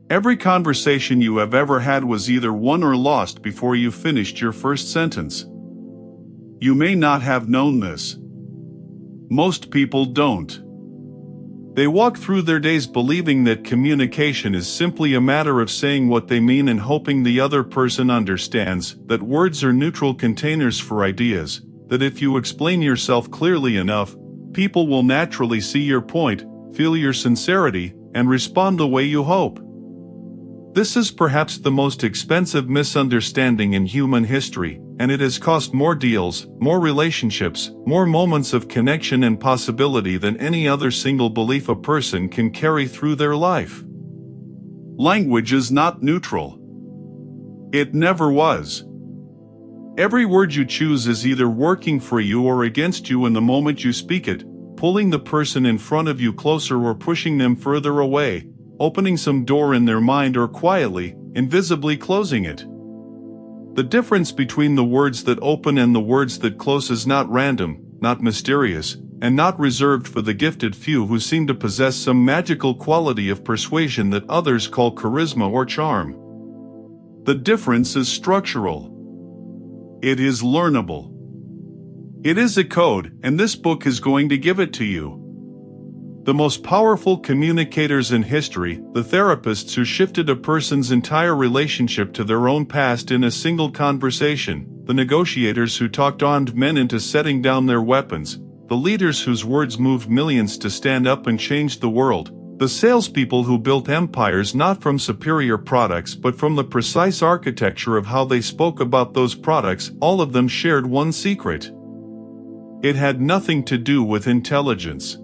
Every conversation you have ever had was either won or lost before you finished your first sentence. You may not have known this. Most people don't. They walk through their days believing that communication is simply a matter of saying what they mean and hoping the other person understands, that words are neutral containers for ideas, that if you explain yourself clearly enough, people will naturally see your point, feel your sincerity, and respond the way you hope. This is perhaps the most expensive misunderstanding in human history, and it has cost more deals, more relationships, more moments of connection and possibility than any other single belief a person can carry through their life. Language is not neutral. It never was. Every word you choose is either working for you or against you in the moment you speak it, pulling the person in front of you closer or pushing them further away, opening some door in their mind or quietly, invisibly closing it. The difference between the words that open and the words that close is not random, not mysterious, and not reserved for the gifted few who seem to possess some magical quality of persuasion that others call charisma or charm. The difference is structural. It is learnable. It is a code, and this book is going to give it to you. The most powerful communicators in history, the therapists who shifted a person's entire relationship to their own past in a single conversation, the negotiators who talked armed men into setting down their weapons, the leaders whose words moved millions to stand up and change the world, the salespeople who built empires not from superior products but from the precise architecture of how they spoke about those products, all of them shared one secret. It had nothing to do with intelligence.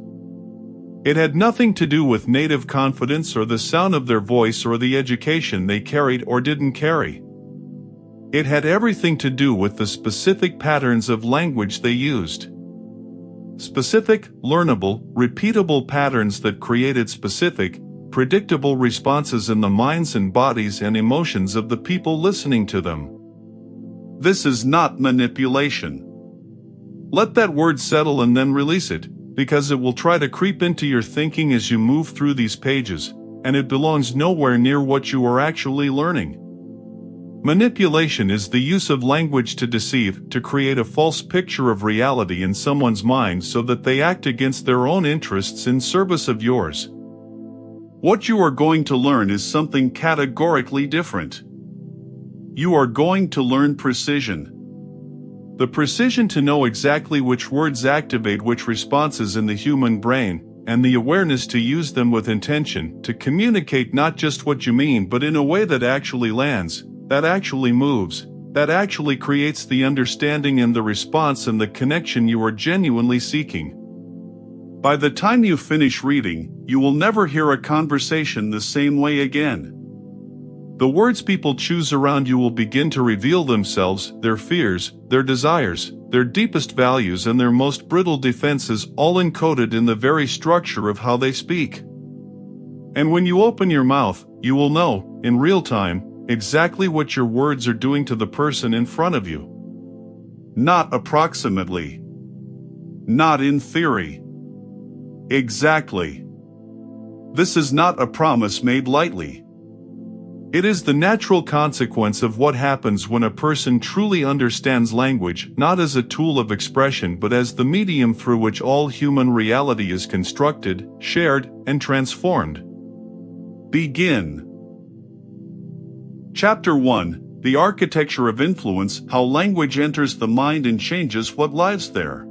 It had nothing to do with native confidence or the sound of their voice or the education they carried or didn't carry. It had everything to do with the specific patterns of language they used. Specific, learnable, repeatable patterns that created specific, predictable responses in the minds and bodies and emotions of the people listening to them. This is not manipulation. Let that word settle and then release it, because it will try to creep into your thinking as you move through these pages, and it belongs nowhere near what you are actually learning. Manipulation is the use of language to deceive, to create a false picture of reality in someone's mind so that they act against their own interests in service of yours. What you are going to learn is something categorically different. You are going to learn precision. The precision to know exactly which words activate which responses in the human brain, and the awareness to use them with intention, to communicate not just what you mean but in a way that actually lands, that actually moves, that actually creates the understanding and the response and the connection you are genuinely seeking. By the time you finish reading, you will never hear a conversation the same way again. The words people choose around you will begin to reveal themselves, their fears, their desires, their deepest values and their most brittle defenses, all encoded in the very structure of how they speak. And when you open your mouth, you will know, in real time, exactly what your words are doing to the person in front of you. Not approximately. Not in theory. Exactly. This is not a promise made lightly. It is the natural consequence of what happens when a person truly understands language, not as a tool of expression but as the medium through which all human reality is constructed, shared, and transformed. Begin. Chapter 1: The Architecture of Influence: How Language Enters the Mind and Changes What Lives There.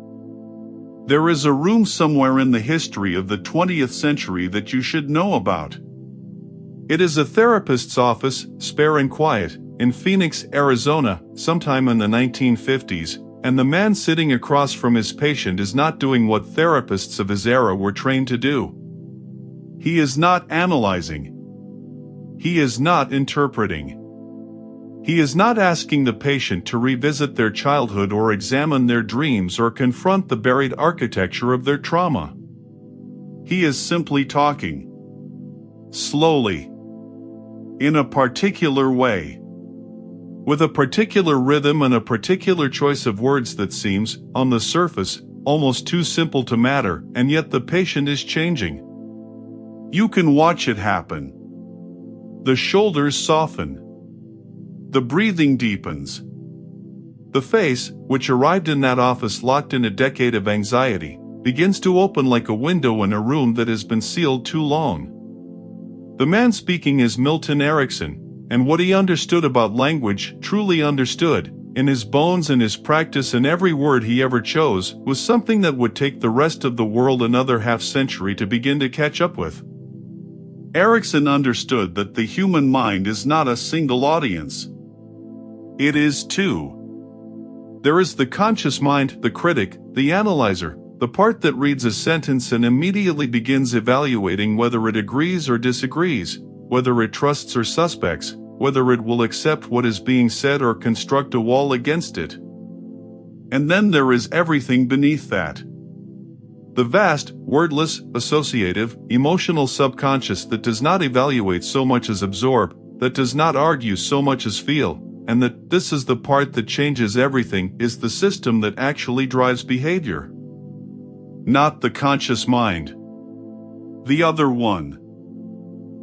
There is a room somewhere in the history of the 20th century that you should know about. It is a therapist's office, spare and quiet, in Phoenix, Arizona, sometime in the 1950s, and the man sitting across from his patient is not doing what therapists of his era were trained to do. He is not analyzing. He is not interpreting. He is not asking the patient to revisit their childhood or examine their dreams or confront the buried architecture of their trauma. He is simply talking. Slowly. In a particular way. With a particular rhythm and a particular choice of words that seems, on the surface, almost too simple to matter, and yet the patient is changing. You can watch it happen. The shoulders soften. The breathing deepens. The face, which arrived in that office locked in a decade of anxiety, begins to open like a window in a room that has been sealed too long. The man speaking is Milton Erickson, and what he understood about language, truly understood, in his bones and his practice, and every word he ever chose, was something that would take the rest of the world another half-century to begin to catch up with. Erickson understood that the human mind is not a single audience. It is two. There is the conscious mind, the critic, the analyzer, the part that reads a sentence and immediately begins evaluating whether it agrees or disagrees, whether it trusts or suspects, whether it will accept what is being said or construct a wall against it. And then there is everything beneath that. The vast, wordless, associative, emotional subconscious that does not evaluate so much as absorb, that does not argue so much as feel, and that this is the part that changes everything, is the system that actually drives behavior. Not the conscious mind. The other one.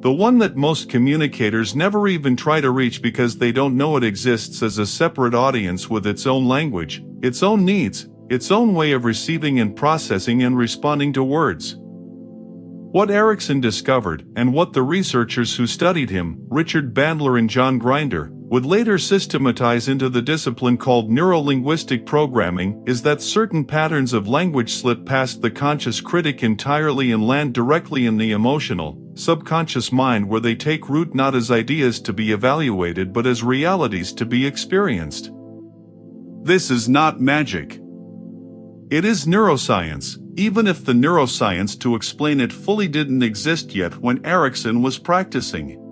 The one that most communicators never even try to reach because they don't know it exists as a separate audience with its own language, its own needs, its own way of receiving and processing and responding to words. What Erickson discovered, and what the researchers who studied him, Richard Bandler and John Grinder, would later systematize into the discipline called neuro-linguistic programming, is that certain patterns of language slip past the conscious critic entirely and land directly in the emotional, subconscious mind, where they take root not as ideas to be evaluated but as realities to be experienced. This is not magic. It is neuroscience, even if the neuroscience to explain it fully didn't exist yet when Erickson was practicing.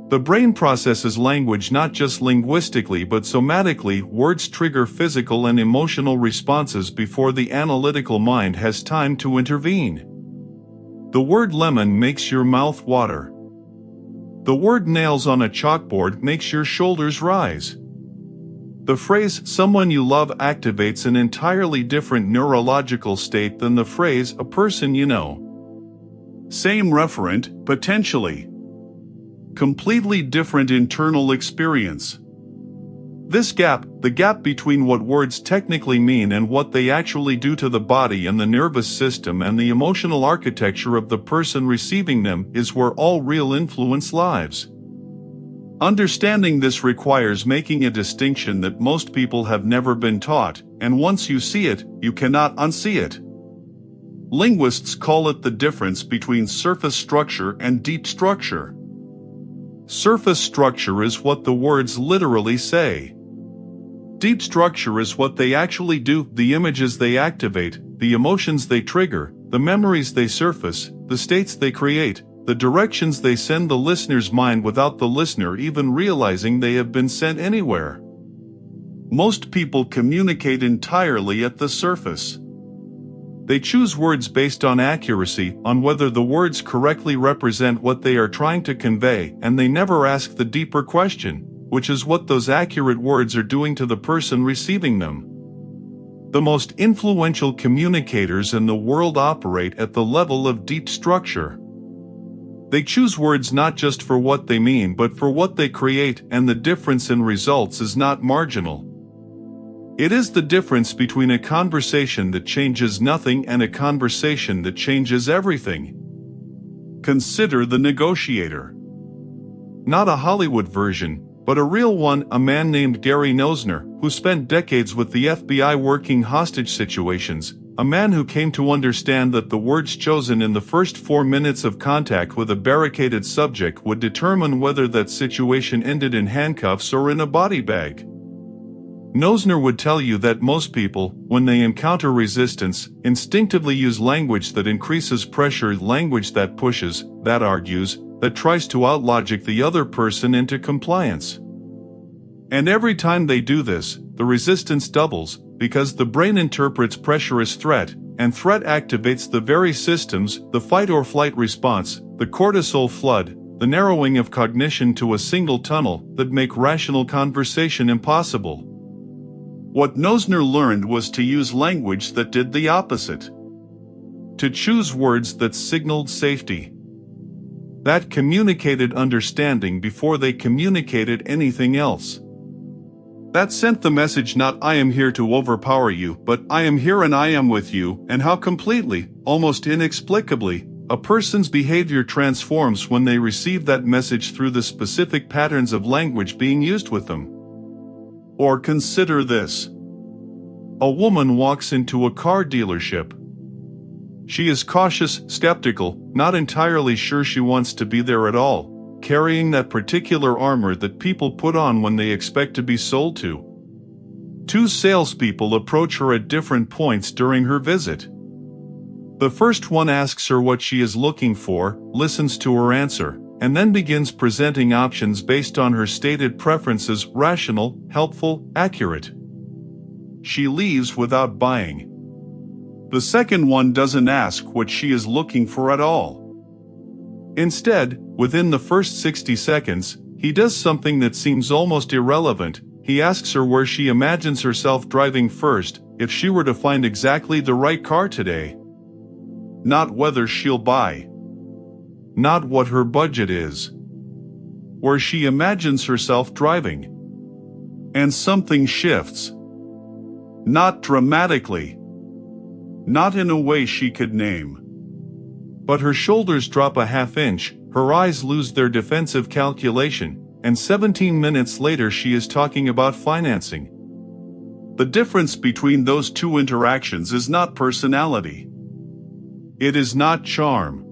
The brain processes language not just linguistically but somatically. Words trigger physical and emotional responses before the analytical mind has time to intervene. The word lemon makes your mouth water. The word nails on a chalkboard makes your shoulders rise. The phrase "someone you love" activates an entirely different neurological state than the phrase "a person you know." Same referent, potentially. Completely different internal experience. This gap, the gap between what words technically mean and what they actually do to the body and the nervous system and the emotional architecture of the person receiving them, is where all real influence lies. Understanding this requires making a distinction that most people have never been taught, and once you see it, you cannot unsee it. Linguists call it the difference between surface structure and deep structure. Surface structure is what the words literally say. Deep structure is what they actually do, the images they activate, the emotions they trigger, the memories they surface, the states they create, the directions they send the listener's mind without the listener even realizing they have been sent anywhere. Most people communicate entirely at the surface. They choose words based on accuracy, on whether the words correctly represent what they are trying to convey, and they never ask the deeper question, which is what those accurate words are doing to the person receiving them. The most influential communicators in the world operate at the level of deep structure. They choose words not just for what they mean but for what they create, and the difference in results is not marginal. It is the difference between a conversation that changes nothing and a conversation that changes everything. Consider The Negotiator. Not a Hollywood version, but a real one, a man named Gary Nosner, who spent decades with the FBI working hostage situations, a man who came to understand that the words chosen in the first 4 minutes of contact with a barricaded subject would determine whether that situation ended in handcuffs or in a body bag. Nosner would tell you that most people, when they encounter resistance, instinctively use language that increases pressure, language that pushes, that argues, that tries to outlogic the other person into compliance. And every time they do this, the resistance doubles, because the brain interprets pressure as threat, and threat activates the very systems, the fight or flight response, the cortisol flood, the narrowing of cognition to a single tunnel, that make rational conversation impossible. What Nosner learned was to use language that did the opposite. To choose words that signaled safety. That communicated understanding before they communicated anything else. That sent the message not "I am here to overpower you," but "I am here and I am with you," and how completely, almost inexplicably, a person's behavior transforms when they receive that message through the specific patterns of language being used with them. Or consider this. A woman walks into a car dealership. She is cautious, skeptical, not entirely sure she wants to be there at all, carrying that particular armor that people put on when they expect to be sold to. Two salespeople approach her at different points during her visit. The first one asks her what she is looking for, listens to her answer, and then begins presenting options based on her stated preferences: rational, helpful, accurate. She leaves without buying. The second one doesn't ask what she is looking for at all. Instead, within the first 60 seconds, he does something that seems almost irrelevant. He asks her where she imagines herself driving first, if she were to find exactly the right car today. Not whether she'll buy. Not what her budget is. Where she imagines herself driving. And something shifts. Not dramatically. Not in a way she could name. But her shoulders drop a half inch, her eyes lose their defensive calculation, and 17 minutes later she is talking about financing. The difference between those two interactions is not personality. It is not charm.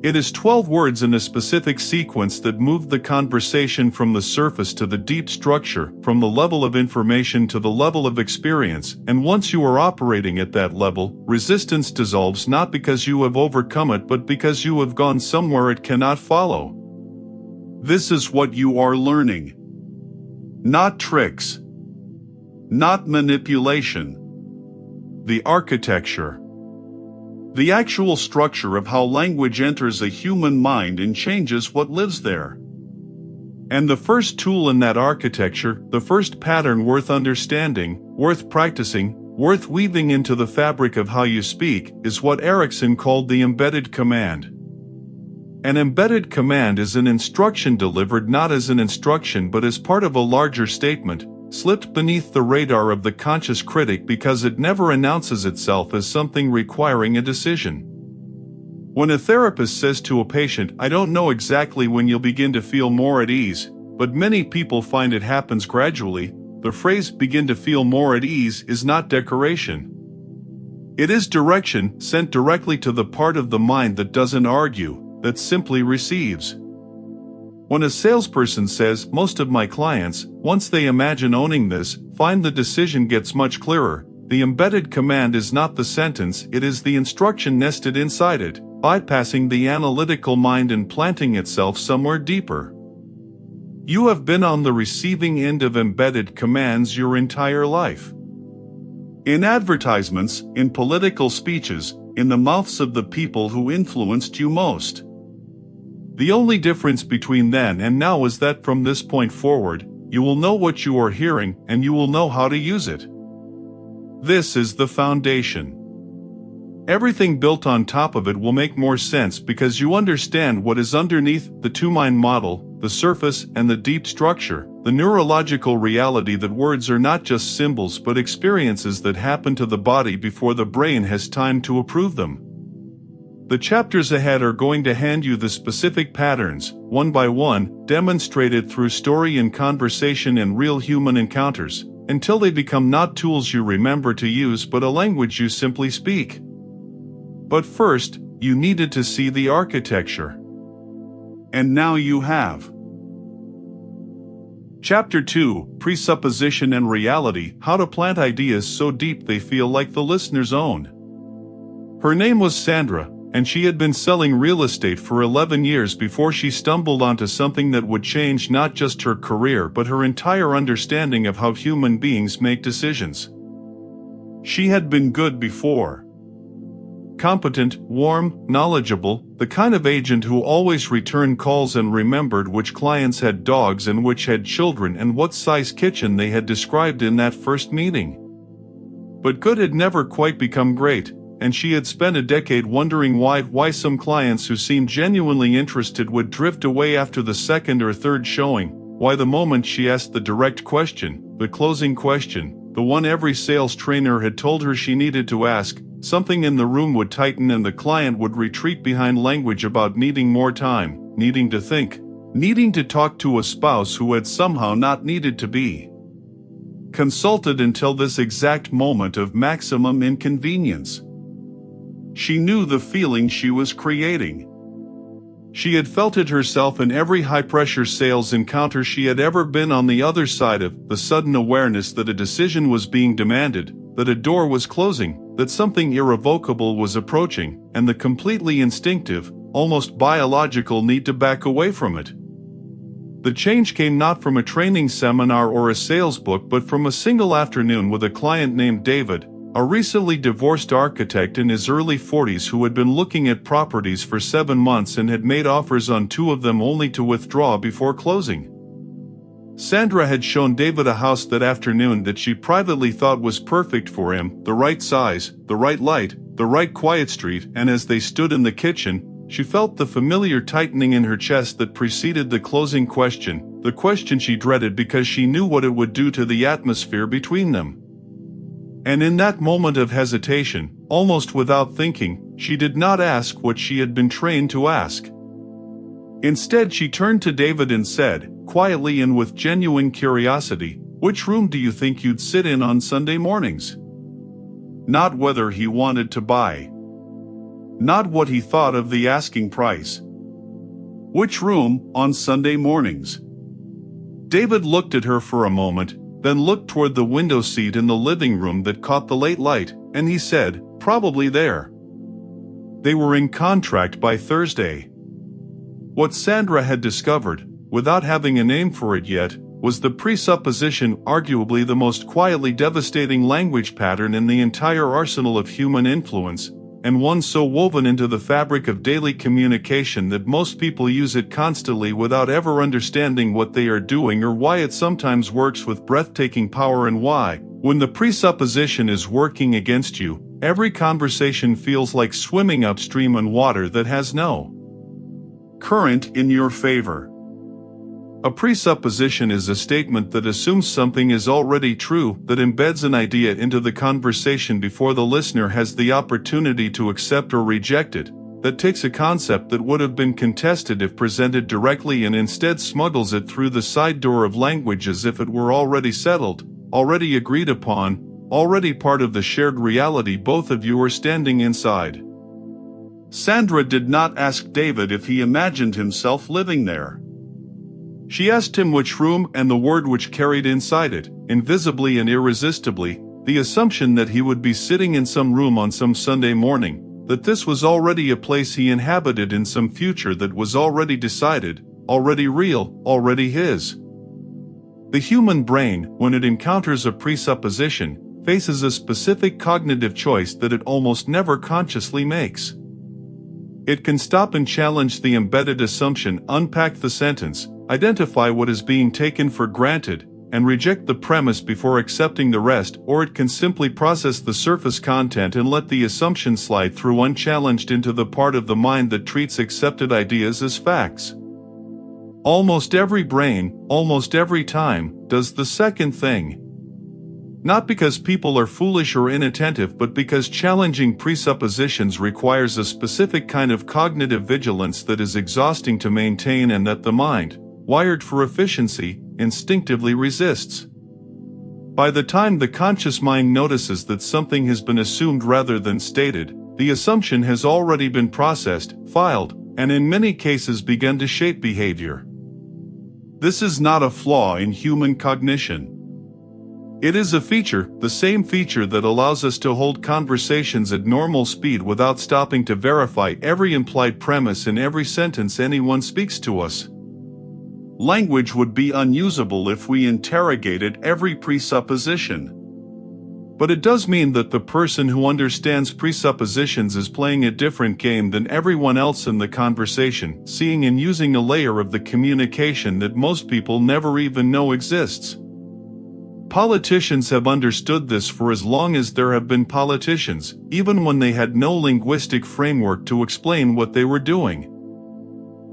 It is 12 words in a specific sequence that move the conversation from the surface to the deep structure, from the level of information to the level of experience, and once you are operating at that level, resistance dissolves not because you have overcome it but because you have gone somewhere it cannot follow. This is what you are learning. Not tricks. Not manipulation. The architecture. The actual structure of how language enters a human mind and changes what lives there. And the first tool in that architecture, the first pattern worth understanding, worth practicing, worth weaving into the fabric of how you speak, is what Erickson called the embedded command. An embedded command is an instruction delivered not as an instruction but as part of a larger statement, slipped beneath the radar of the conscious critic because it never announces itself as something requiring a decision. When a therapist says to a patient, "I don't know exactly when you'll begin to feel more at ease, but many people find it happens gradually," the phrase "begin to feel more at ease" is not decoration. It is direction sent directly to the part of the mind that doesn't argue, that simply receives. When a salesperson says, "Most of my clients, once they imagine owning this, find the decision gets much clearer," the embedded command is not the sentence, it is the instruction nested inside it, bypassing the analytical mind and planting itself somewhere deeper. You have been on the receiving end of embedded commands your entire life. In advertisements, in political speeches, in the mouths of the people who influenced you most. The only difference between then and now is that from this point forward, you will know what you are hearing and you will know how to use it. This is the foundation. Everything built on top of it will make more sense because you understand what is underneath the two-mind model, the surface and the deep structure, the neurological reality that words are not just symbols but experiences that happen to the body before the brain has time to approve them. The chapters ahead are going to hand you the specific patterns, one by one, demonstrated through story and conversation and real human encounters, until they become not tools you remember to use but a language you simply speak. But first, you needed to see the architecture. And now you have. Chapter 2, Presupposition and Reality, How to Plant Ideas So Deep They Feel Like the Listener's Own. Her name was Sandra, and she had been selling real estate for 11 years before she stumbled onto something that would change not just her career but her entire understanding of how human beings make decisions. She had been good before. Competent, warm, knowledgeable, the kind of agent who always returned calls and remembered which clients had dogs and which had children and what size kitchen they had described in that first meeting. But good had never quite become great. and she had spent a decade wondering why some clients who seemed genuinely interested would drift away after the second or third showing, why the moment she asked the direct question, the closing question, the one every sales trainer had told her she needed to ask, something in the room would tighten and the client would retreat behind language about needing more time, needing to think, needing to talk to a spouse who had somehow not needed to be consulted until this exact moment of maximum inconvenience. She knew the feeling she was creating. She had felt it herself in every high-pressure sales encounter she had ever been on the other side of, the sudden awareness that a decision was being demanded, that a door was closing, that something irrevocable was approaching, and the completely instinctive, almost biological need to back away from it. The change came not from a training seminar or a sales book but from a single afternoon with a client named David, a recently divorced architect in his early 40s who had been looking at properties for 7 months and had made offers on 2 of them only to withdraw before closing. Sandra had shown David a house that afternoon that she privately thought was perfect for him, the right size, the right light, the right quiet street, and as they stood in the kitchen, she felt the familiar tightening in her chest that preceded the closing question, the question she dreaded because she knew what it would do to the atmosphere between them. And in that moment of hesitation, almost without thinking, she did not ask what she had been trained to ask. Instead, she turned to David and said, quietly and with genuine curiosity, "Which room do you think you'd sit in on Sunday mornings?" Not whether he wanted to buy. Not what he thought of the asking price. Which room, on Sunday mornings? David looked at her for a moment, then looked toward the window seat in the living room that caught the late light, and he said, "Probably there." They were in contract by Thursday. What Sandra had discovered, without having a name for it yet, was the presupposition, arguably the most quietly devastating language pattern in the entire arsenal of human influence, and one so woven into the fabric of daily communication that most people use it constantly without ever understanding what they are doing or why it sometimes works with breathtaking power and why, when the presupposition is working against you, every conversation feels like swimming upstream on water that has no current in your favor. A presupposition is a statement that assumes something is already true, that embeds an idea into the conversation before the listener has the opportunity to accept or reject it, that takes a concept that would have been contested if presented directly and instead smuggles it through the side door of language as if it were already settled, already agreed upon, already part of the shared reality both of you are standing inside. Sandra did not ask David if he imagined himself living there. She asked him which room and the word which carried inside it, invisibly and irresistibly, the assumption that he would be sitting in some room on some Sunday morning, that this was already a place he inhabited in some future that was already decided, already real, already his. The human brain, when it encounters a presupposition, faces a specific cognitive choice that it almost never consciously makes. It can stop and challenge the embedded assumption, unpack the sentence, identify what is being taken for granted, and reject the premise before accepting the rest, or it can simply process the surface content and let the assumption slide through unchallenged into the part of the mind that treats accepted ideas as facts. Almost every brain, almost every time, does the second thing. Not because people are foolish or inattentive, but because challenging presuppositions requires a specific kind of cognitive vigilance that is exhausting to maintain and that the mind, wired for efficiency, instinctively resists. By the time the conscious mind notices that something has been assumed rather than stated, the assumption has already been processed, filed, and in many cases begun to shape behavior. This is not a flaw in human cognition. It is a feature, the same feature that allows us to hold conversations at normal speed without stopping to verify every implied premise in every sentence anyone speaks to us. Language would be unusable if we interrogated every presupposition. But it does mean that the person who understands presuppositions is playing a different game than everyone else in the conversation, seeing and using a layer of the communication that most people never even know exists. Politicians have understood this for as long as there have been politicians, even when they had no linguistic framework to explain what they were doing.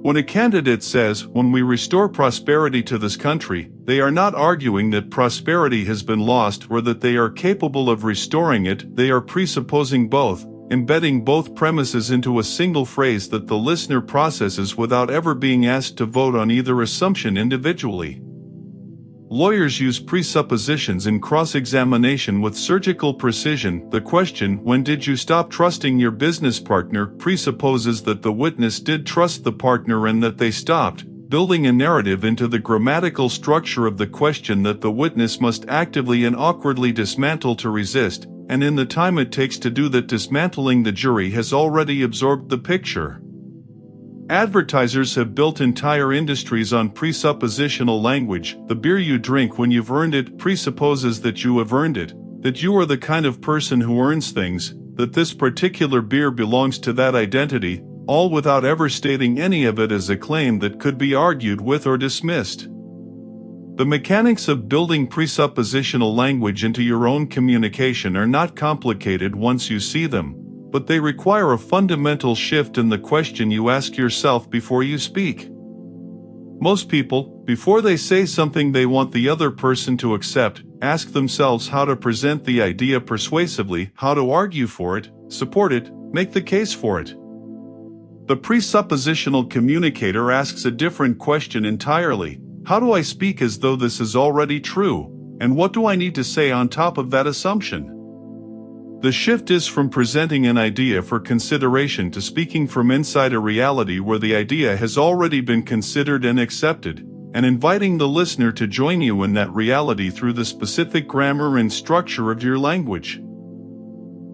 When a candidate says, "When we restore prosperity to this country," they are not arguing that prosperity has been lost or that they are capable of restoring it. They are presupposing both, embedding both premises into a single phrase that the listener processes without ever being asked to vote on either assumption individually. Lawyers use presuppositions in cross-examination with surgical precision. The question, "When did you stop trusting your business partner?" presupposes that the witness did trust the partner and that they stopped, building a narrative into the grammatical structure of the question that the witness must actively and awkwardly dismantle to resist, and in the time it takes to do that dismantling, the jury has already absorbed the picture. Advertisers have built entire industries on presuppositional language. The beer you drink when you've earned it presupposes that you have earned it, that you are the kind of person who earns things, that this particular beer belongs to that identity, all without ever stating any of it as a claim that could be argued with or dismissed. The mechanics of building presuppositional language into your own communication are not complicated once you see them, but they require a fundamental shift in the question you ask yourself before you speak. Most people, before they say something they want the other person to accept, ask themselves how to present the idea persuasively, how to argue for it, support it, make the case for it. The presuppositional communicator asks a different question entirely. How do I speak as though this is already true, and what do I need to say on top of that assumption? The shift is from presenting an idea for consideration to speaking from inside a reality where the idea has already been considered and accepted, and inviting the listener to join you in that reality through the specific grammar and structure of your language.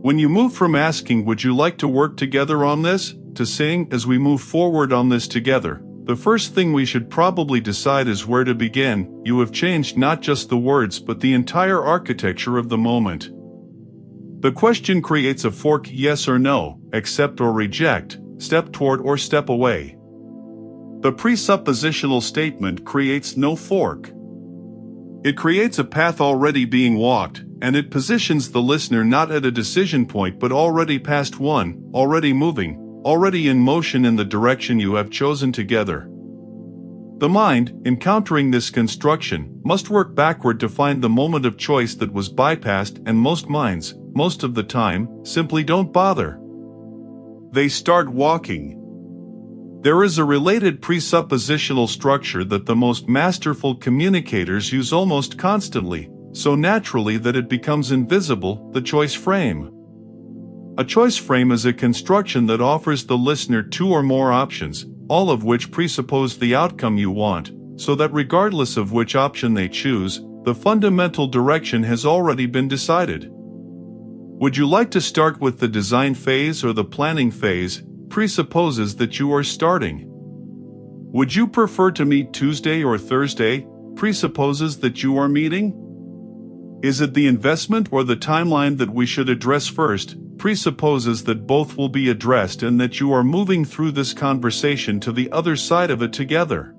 When you move from asking, "Would you like to work together on this?" to saying, "As we move forward on this together," the first thing we should probably decide is where to begin. You have changed not just the words but the entire architecture of the moment. The question creates a fork: yes or no, accept or reject, step toward or step away. The presuppositional statement creates no fork. It creates a path already being walked, and it positions the listener not at a decision point but already past one, already moving, already in motion in the direction you have chosen together. The mind, encountering this construction, must work backward to find the moment of choice that was bypassed, and most minds, most of the time, simply don't bother. They start walking. There is a related presuppositional structure that the most masterful communicators use almost constantly, so naturally that it becomes invisible: the choice frame. A choice frame is a construction that offers the listener two or more options, all of which presuppose the outcome you want, so that regardless of which option they choose, the fundamental direction has already been decided. Would you like to start with the design phase or the planning phase? Presupposes that you are starting. Would you prefer to meet Tuesday or Thursday? Presupposes that you are meeting. Is it the investment or the timeline that we should address first? Presupposes that both will be addressed and that you are moving through this conversation to the other side of it together.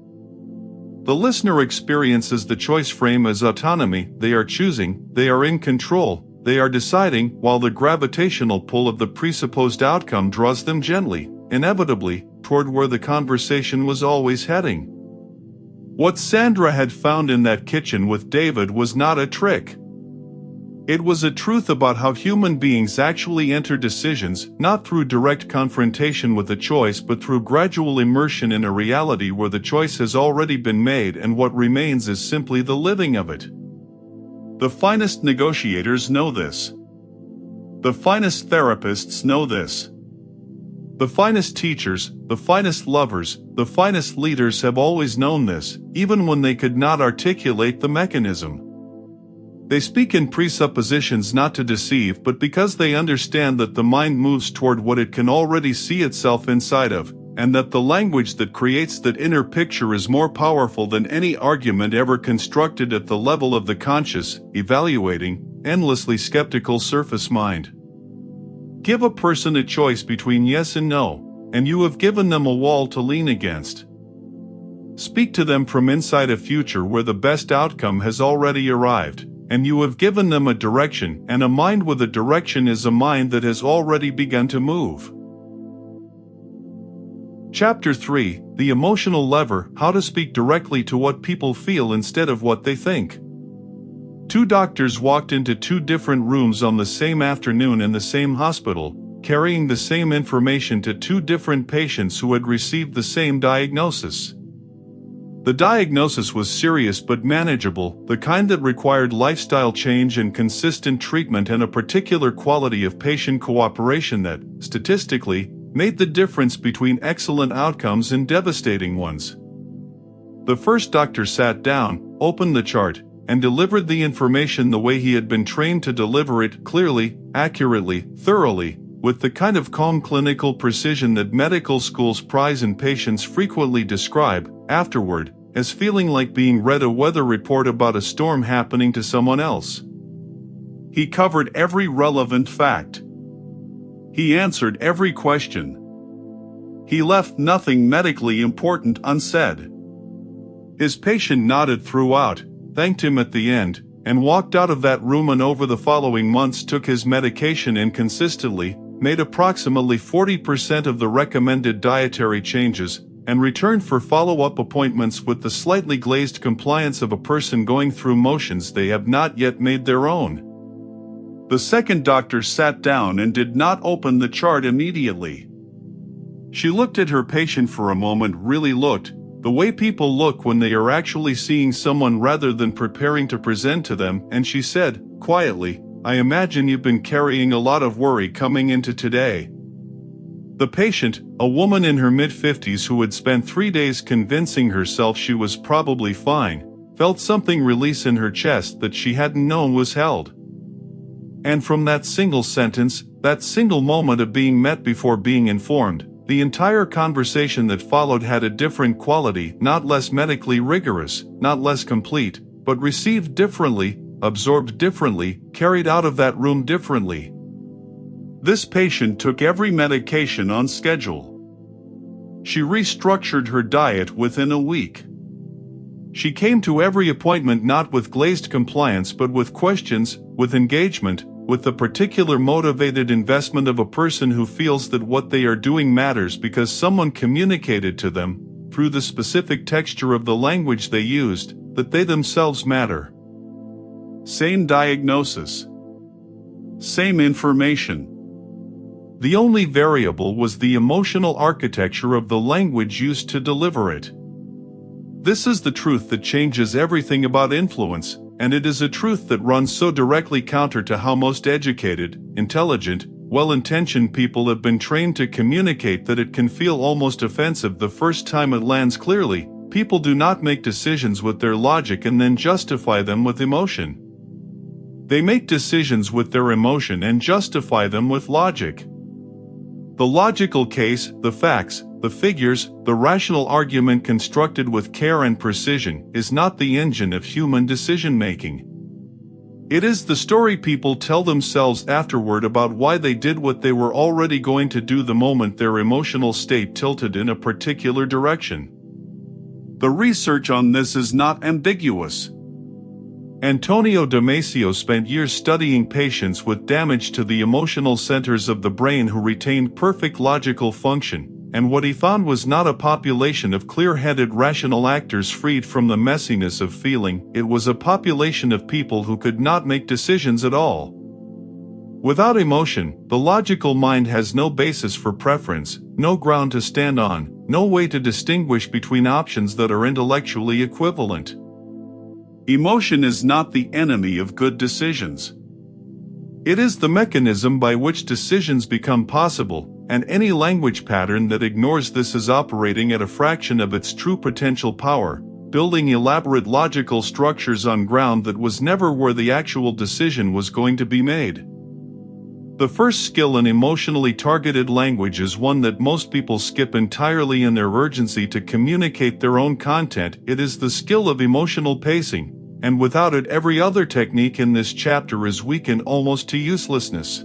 The listener experiences the choice frame as autonomy. They are choosing, they are in control, they are deciding, while the gravitational pull of the presupposed outcome draws them gently, inevitably, toward where the conversation was always heading. What Sandra had found in that kitchen with David was not a trick. It was a truth about how human beings actually enter decisions, not through direct confrontation with a choice but through gradual immersion in a reality where the choice has already been made and what remains is simply the living of it. The finest negotiators know this. The finest therapists know this. The finest teachers, the finest lovers, the finest leaders have always known this, even when they could not articulate the mechanism. They speak in presuppositions not to deceive but because they understand that the mind moves toward what it can already see itself inside of, and that the language that creates that inner picture is more powerful than any argument ever constructed at the level of the conscious, evaluating, endlessly skeptical surface mind. Give a person a choice between yes and no, and you have given them a wall to lean against. Speak to them from inside a future where the best outcome has already arrived, and you have given them a direction, and a mind with a direction is a mind that has already begun to move. Chapter 3, The Emotional Lever, How to Speak Directly to What People Feel Instead of What They Think. Two doctors walked into two different rooms on the same afternoon in the same hospital, carrying the same information to two different patients who had received the same diagnosis. The diagnosis was serious but manageable, the kind that required lifestyle change and consistent treatment and a particular quality of patient cooperation that, statistically, made the difference between excellent outcomes and devastating ones. The first doctor sat down, opened the chart, and delivered the information the way he had been trained to deliver it, clearly, accurately, thoroughly, with the kind of calm clinical precision that medical schools prize and patients frequently describe, afterward, as feeling like being read a weather report about a storm happening to someone else. He covered every relevant fact. He answered every question. He left nothing medically important unsaid. His patient nodded throughout, thanked him at the end, and walked out of that room, and over the following months took his medication inconsistently, made approximately 40% of the recommended dietary changes, and returned for follow-up appointments with the slightly glazed compliance of a person going through motions they have not yet made their own. The second doctor sat down and did not open the chart immediately. She looked at her patient for a moment, really looked, the way people look when they are actually seeing someone rather than preparing to present to them, and she said, quietly, "I imagine you've been carrying a lot of worry coming into today." The patient, a woman in her mid-50s who had spent 3 days convincing herself she was probably fine, felt something release in her chest that she hadn't known was held. And from that single sentence, that single moment of being met before being informed, the entire conversation that followed had a different quality, not less medically rigorous, not less complete, but received differently, absorbed differently, carried out of that room differently. This patient took every medication on schedule. She restructured her diet within a week. She came to every appointment not with glazed compliance but with questions, with engagement, with the particular motivated investment of a person who feels that what they are doing matters because someone communicated to them, through the specific texture of the language they used, that they themselves matter. Same diagnosis. Same information. The only variable was the emotional architecture of the language used to deliver it. This is the truth that changes everything about influence, and it is a truth that runs so directly counter to how most educated, intelligent, well-intentioned people have been trained to communicate that it can feel almost offensive the first time it lands clearly. People do not make decisions with their logic and then justify them with emotion. They make decisions with their emotion and justify them with logic. The logical case, the facts, the figures, the rational argument constructed with care and precision, is not the engine of human decision-making. It is the story people tell themselves afterward about why they did what they were already going to do the moment their emotional state tilted in a particular direction. The research on this is not ambiguous. Antonio Damasio spent years studying patients with damage to the emotional centers of the brain who retained perfect logical function, and what he found was not a population of clear-headed rational actors freed from the messiness of feeling, it was a population of people who could not make decisions at all. Without emotion, the logical mind has no basis for preference, no ground to stand on, no way to distinguish between options that are intellectually equivalent. Emotion is not the enemy of good decisions. It is the mechanism by which decisions become possible, and any language pattern that ignores this is operating at a fraction of its true potential power, building elaborate logical structures on ground that was never where the actual decision was going to be made. The first skill in emotionally targeted language is one that most people skip entirely in their urgency to communicate their own content. It is the skill of emotional pacing, and without it every other technique in this chapter is weakened almost to uselessness.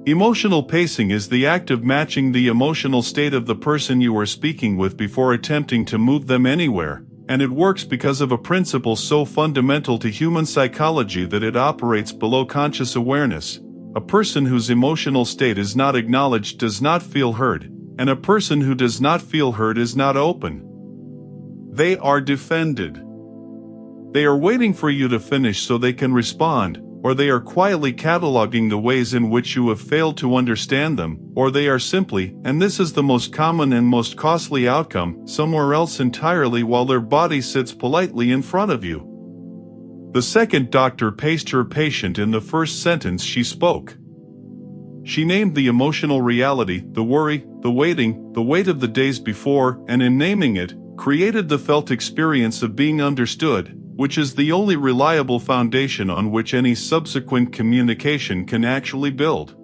Emotional pacing is the act of matching the emotional state of the person you are speaking with before attempting to move them anywhere, And it works because of a principle so fundamental to human psychology that it operates below conscious awareness. A person whose emotional state is not acknowledged does not feel heard, and a person who does not feel heard is not open. They are defended. They are waiting for you to finish so they can respond, or they are quietly cataloging the ways in which you have failed to understand them, or they are simply, and this is the most common and most costly outcome, somewhere else entirely while their body sits politely in front of you. The second doctor paced her patient in the first sentence she spoke. She named the emotional reality, the worry, the waiting, the weight of the days before, and in naming it, created the felt experience of being understood, which is the only reliable foundation on which any subsequent communication can actually build.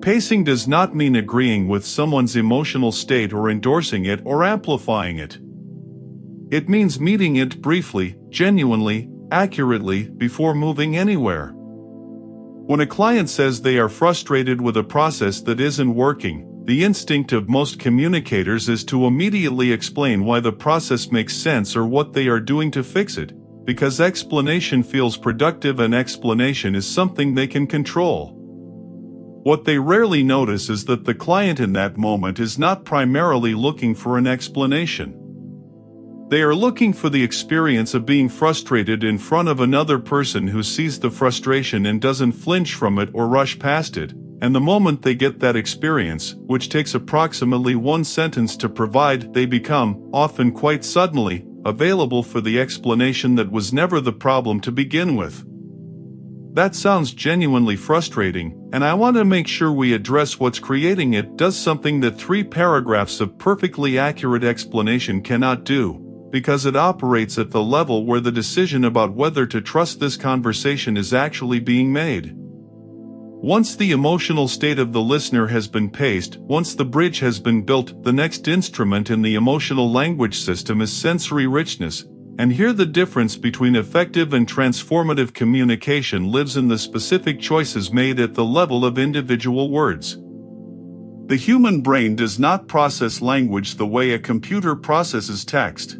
Pacing does not mean agreeing with someone's emotional state or endorsing it or amplifying it. It means meeting it briefly, genuinely, accurately, before moving anywhere. When a client says they are frustrated with a process that isn't working, the instinct of most communicators is to immediately explain why the process makes sense or what they are doing to fix it, because explanation feels productive and explanation is something they can control. What they rarely notice is that the client in that moment is not primarily looking for an explanation. They are looking for the experience of being frustrated in front of another person who sees the frustration and doesn't flinch from it or rush past it. And the moment they get that experience, which takes approximately one sentence to provide, they become, often quite suddenly, available for the explanation that was never the problem to begin with. That sounds genuinely frustrating, and I want to make sure we address what's creating it does something that 3 paragraphs of perfectly accurate explanation cannot do, because it operates at the level where the decision about whether to trust this conversation is actually being made. Once the emotional state of the listener has been paced, once the bridge has been built, the next instrument in the emotional language system is sensory richness, and here the difference between effective and transformative communication lives in the specific choices made at the level of individual words. The human brain does not process language the way a computer processes text.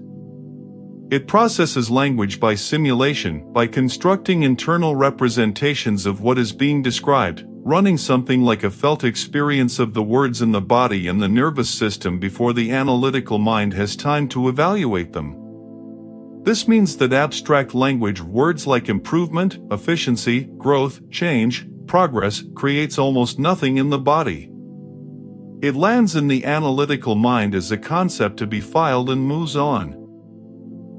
It processes language by simulation, by constructing internal representations of what is being described, running something like a felt experience of the words in the body and the nervous system before the analytical mind has time to evaluate them. This means that abstract language, words like improvement, efficiency, growth, change, progress, creates almost nothing in the body. It lands in the analytical mind as a concept to be filed and moves on.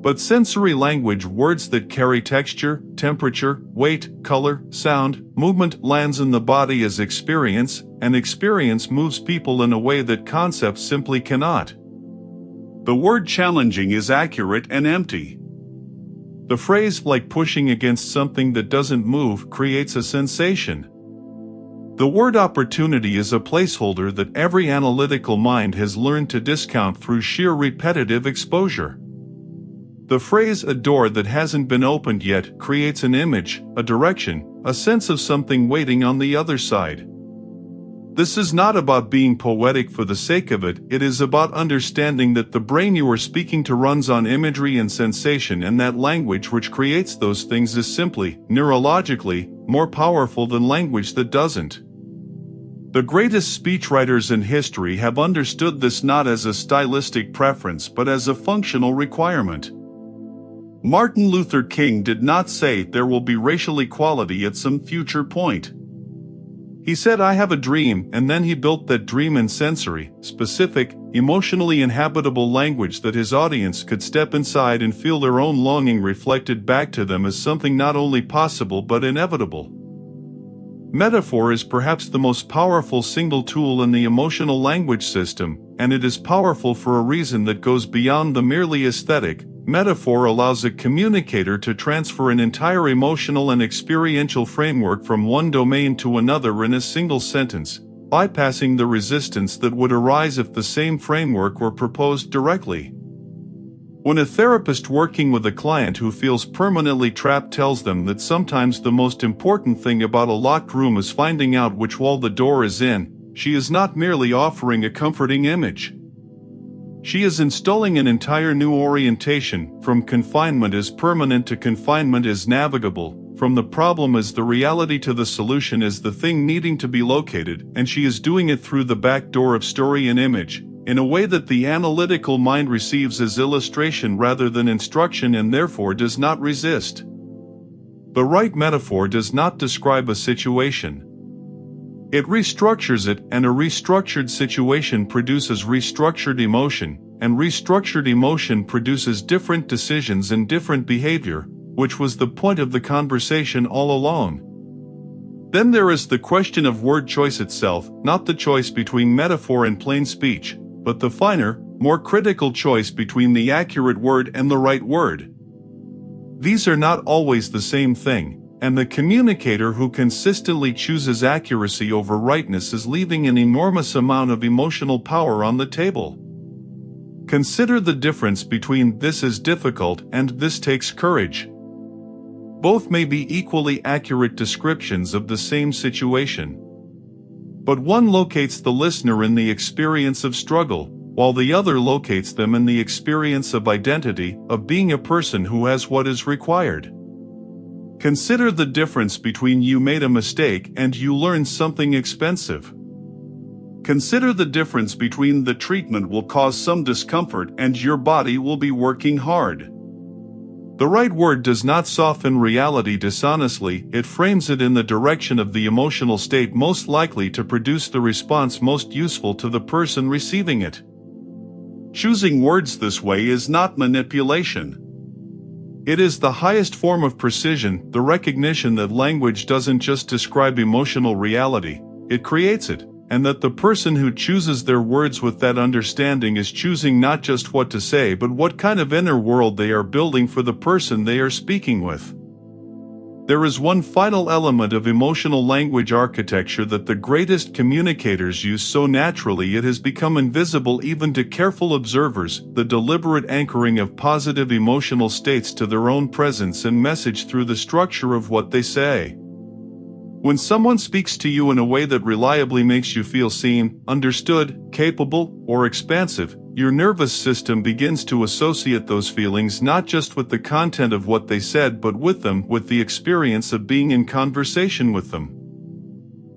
But sensory language, words that carry texture, temperature, weight, color, sound, movement, lands in the body as experience, and experience moves people in a way that concepts simply cannot. The word challenging is accurate and empty. The phrase, like pushing against something that doesn't move, creates a sensation. The word opportunity is a placeholder that every analytical mind has learned to discount through sheer repetitive exposure. The phrase "a door that hasn't been opened yet" creates an image, a direction, a sense of something waiting on the other side. This is not about being poetic for the sake of it, it is about understanding that the brain you are speaking to runs on imagery and sensation, and that language which creates those things is simply, neurologically, more powerful than language that doesn't. The greatest speechwriters in history have understood this not as a stylistic preference but as a functional requirement. Martin Luther King did not say there will be racial equality at some future point. He said, "I have a dream," and then he built that dream in sensory, specific, emotionally inhabitable language that his audience could step inside and feel their own longing reflected back to them as something not only possible but inevitable. Metaphor is perhaps the most powerful single tool in the emotional language system, and it is powerful for a reason that goes beyond the merely aesthetic. Metaphor allows a communicator to transfer an entire emotional and experiential framework from one domain to another in a single sentence, bypassing the resistance that would arise if the same framework were proposed directly. When a therapist working with a client who feels permanently trapped tells them that sometimes the most important thing about a locked room is finding out which wall the door is in, she is not merely offering a comforting image. She is installing an entire new orientation, from confinement as permanent to confinement as navigable, from the problem as the reality to the solution as the thing needing to be located, and she is doing it through the back door of story and image, in a way that the analytical mind receives as illustration rather than instruction and therefore does not resist. The right metaphor does not describe a situation. It restructures it, and a restructured situation produces restructured emotion, and restructured emotion produces different decisions and different behavior, which was the point of the conversation all along. Then there is the question of word choice itself, not the choice between metaphor and plain speech, but the finer, more critical choice between the accurate word and the right word. These are not always the same thing, and the communicator who consistently chooses accuracy over rightness is leaving an enormous amount of emotional power on the table. Consider the difference between "this is difficult" and "this takes courage." Both may be equally accurate descriptions of the same situation. But one locates the listener in the experience of struggle, while the other locates them in the experience of identity, of being a person who has what is required. Consider the difference between "you made a mistake" and "you learned something expensive." Consider the difference between "the treatment will cause some discomfort" and "your body will be working hard." The right word does not soften reality dishonestly, it frames it in the direction of the emotional state most likely to produce the response most useful to the person receiving it. Choosing words this way is not manipulation. It is the highest form of precision, the recognition that language doesn't just describe emotional reality, it creates it, and that the person who chooses their words with that understanding is choosing not just what to say but what kind of inner world they are building for the person they are speaking with. There is one final element of emotional language architecture that the greatest communicators use so naturally it has become invisible even to careful observers: the deliberate anchoring of positive emotional states to their own presence and message through the structure of what they say. When someone speaks to you in a way that reliably makes you feel seen, understood, capable, or expansive, your nervous system begins to associate those feelings not just with the content of what they said but with them, with the experience of being in conversation with them.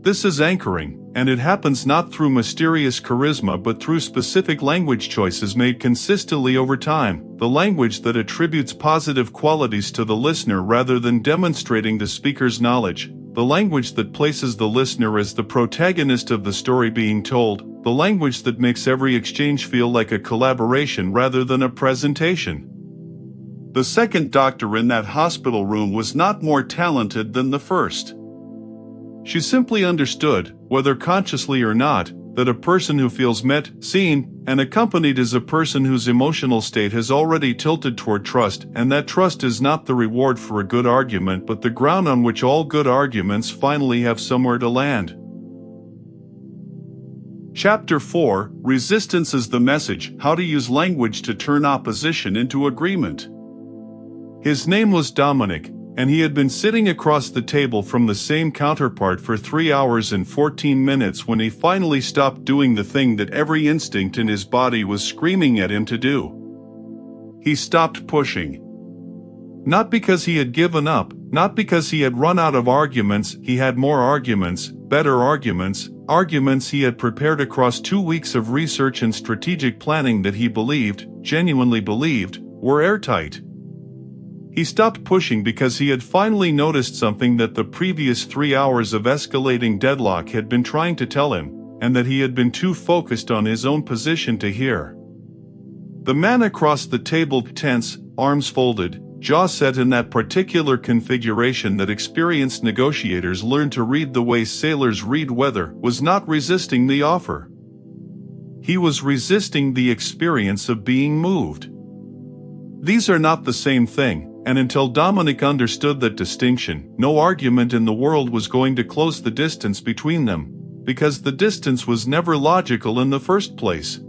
This is anchoring, and it happens not through mysterious charisma but through specific language choices made consistently over time, the language that attributes positive qualities to the listener rather than demonstrating the speaker's knowledge. The language that places the listener as the protagonist of the story being told, the language that makes every exchange feel like a collaboration rather than a presentation. The second doctor in that hospital room was not more talented than the first. She simply understood, whether consciously or not, that a person who feels met, seen, and accompanied is a person whose emotional state has already tilted toward trust, and that trust is not the reward for a good argument but the ground on which all good arguments finally have somewhere to land. Chapter 4: Resistance is the Message: How to Use Language to Turn Opposition into Agreement. His name was Dominic, and he had been sitting across the table from the same counterpart for 3 hours and 14 minutes when he finally stopped doing the thing that every instinct in his body was screaming at him to do. He stopped pushing. Not because he had given up, not because he had run out of arguments, he had more arguments, better arguments, arguments he had prepared across 2 weeks of research and strategic planning that he believed, genuinely believed, were airtight. He stopped pushing because he had finally noticed something that the previous 3 hours of escalating deadlock had been trying to tell him, and that he had been too focused on his own position to hear. The man across the table, tense, arms folded, jaw set in that particular configuration that experienced negotiators learn to read the way sailors read weather, was not resisting the offer. He was resisting the experience of being moved. These are not the same thing. And until Dominic understood that distinction, no argument in the world was going to close the distance between them, because the distance was never logical in the first place.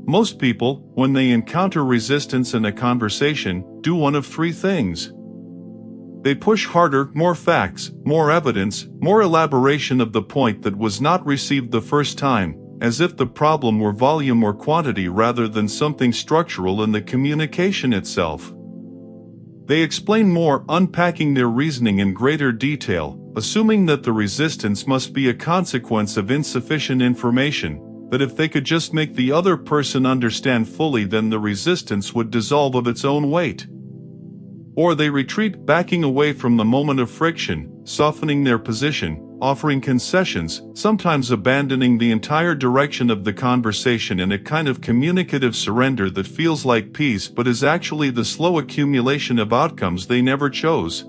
Most people, when they encounter resistance in a conversation, do one of three things. They push harder, more facts, more evidence, more elaboration of the point that was not received the first time. as if the problem were volume or quantity rather than something structural in the communication itself. They explain more, unpacking their reasoning in greater detail, assuming that the resistance must be a consequence of insufficient information, that if they could just make the other person understand fully, then the resistance would dissolve of its own weight. Or they retreat, backing away from the moment of friction, softening their position, offering concessions, sometimes abandoning the entire direction of the conversation in a kind of communicative surrender that feels like peace but is actually the slow accumulation of outcomes they never chose.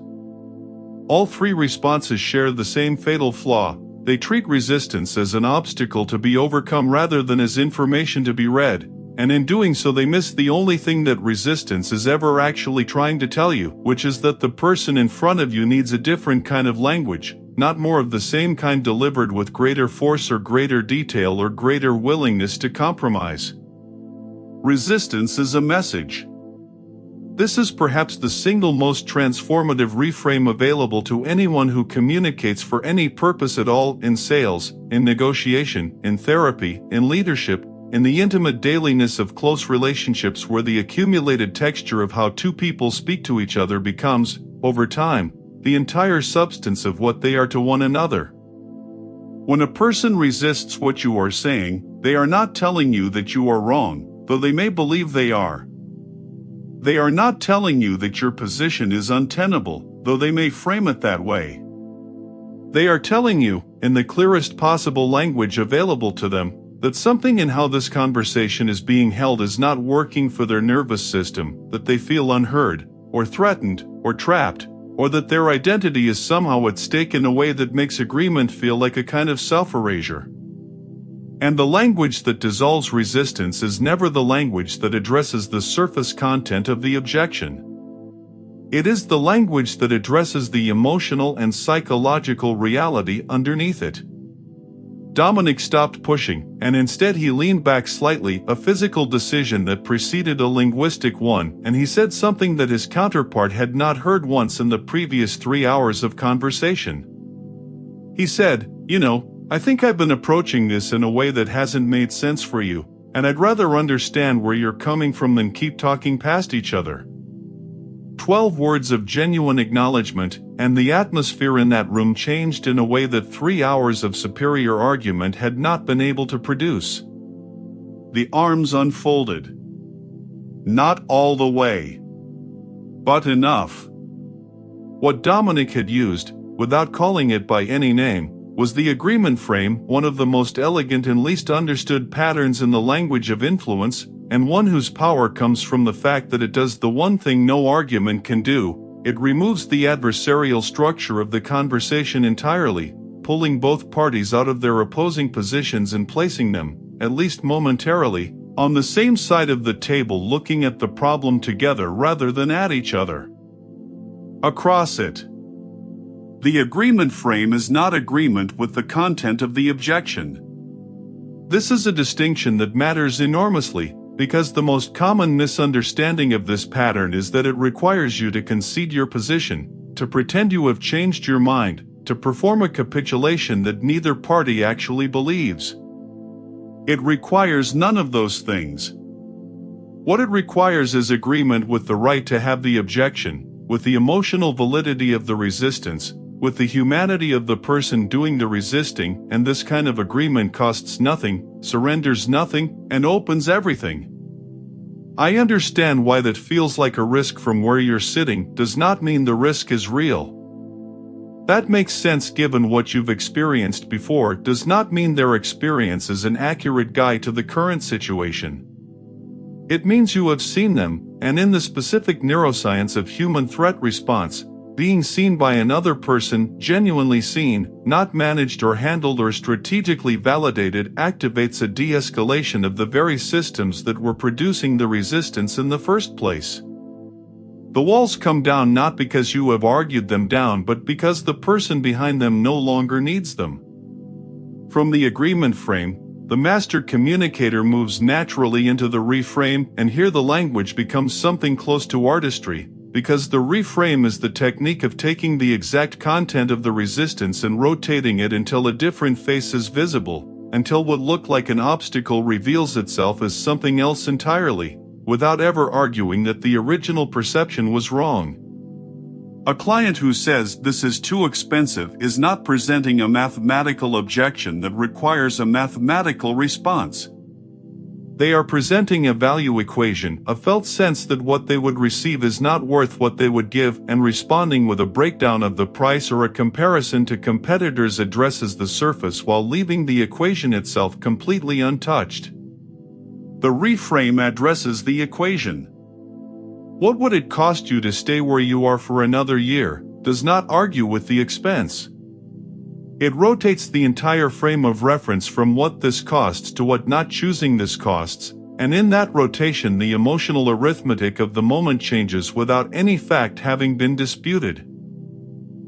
All three responses share the same fatal flaw. They treat resistance as an obstacle to be overcome rather than as information to be read, and in doing so they miss the only thing that resistance is ever actually trying to tell you, which is that the person in front of you needs a different kind of language, not more of the same kind delivered with greater force or greater detail or greater willingness to compromise. Resistance is a message. This is perhaps the single most transformative reframe available to anyone who communicates for any purpose at all, in sales, in negotiation, in therapy, in leadership, in the intimate dailiness of close relationships, where the accumulated texture of how two people speak to each other becomes, over time, the entire substance of what they are to one another. When a person resists what you are saying, they are not telling you that you are wrong, though they may believe they are. They are not telling you that your position is untenable, though they may frame it that way. They are telling you, in the clearest possible language available to them, that something in how this conversation is being held is not working for their nervous system, that they feel unheard, or threatened, or trapped, or that their identity is somehow at stake in a way that makes agreement feel like a kind of self-erasure. And the language that dissolves resistance is never the language that addresses the surface content of the objection. It is the language that addresses the emotional and psychological reality underneath it. Dominic stopped pushing, and instead he leaned back slightly, a physical decision that preceded a linguistic one, and he said something that his counterpart had not heard once in the previous 3 hours of conversation. He said, "You know, I think I've been approaching this in a way that hasn't made sense for you, and I'd rather understand where you're coming from than keep talking past each other." 12 words of genuine acknowledgement, and the atmosphere in that room changed in a way that 3 hours of superior argument had not been able to produce. The arms unfolded. Not all the way, but enough. What Dominic had used, without calling it by any name, was the agreement frame, one of the most elegant and least understood patterns in the language of influence, and one whose power comes from the fact that it does the one thing no argument can do: it removes the adversarial structure of the conversation entirely, pulling both parties out of their opposing positions and placing them, at least momentarily, on the same side of the table, looking at the problem together rather than at each other. Across it. The agreement frame is not agreement with the content of the objection. This is a distinction that matters enormously, because the most common misunderstanding of this pattern is that it requires you to concede your position, to pretend you have changed your mind, to perform a capitulation that neither party actually believes. It requires none of those things. What it requires is agreement with the right to have the objection, with the emotional validity of the resistance, with the humanity of the person doing the resisting, and this kind of agreement costs nothing, surrenders nothing, and opens everything. I understand why that feels like a risk from where you're sitting. Does not mean the risk is real. That makes sense given what you've experienced before. Does not mean their experience is an accurate guide to the current situation. It means you have seen them, and in the specific neuroscience of human threat response, being seen by another person, genuinely seen, not managed or handled or strategically validated, activates a de-escalation of the very systems that were producing the resistance in the first place. The walls come down not because you have argued them down, but because the person behind them no longer needs them. From the agreement frame, the master communicator moves naturally into the reframe, and here the language becomes something close to artistry, because the reframe is the technique of taking the exact content of the resistance and rotating it until a different face is visible, until what looked like an obstacle reveals itself as something else entirely, without ever arguing that the original perception was wrong. A client who says this is too expensive is not presenting a mathematical objection that requires a mathematical response. They are presenting a value equation, a felt sense that what they would receive is not worth what they would give, and responding with a breakdown of the price or a comparison to competitors addresses the surface while leaving the equation itself completely untouched. The reframe addresses the equation. What would it cost you to stay where you are for another year? Does not argue with the expense. It rotates the entire frame of reference from what this costs to what not choosing this costs, and in that rotation the emotional arithmetic of the moment changes without any fact having been disputed.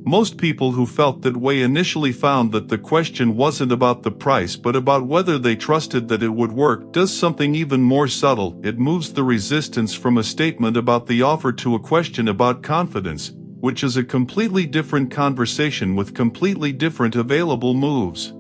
Most people who felt that way initially found that the question wasn't about the price but about whether they trusted that it would work. Does something even more subtle. It moves the resistance from a statement about the offer to a question about confidence, which is a completely different conversation with completely different available moves.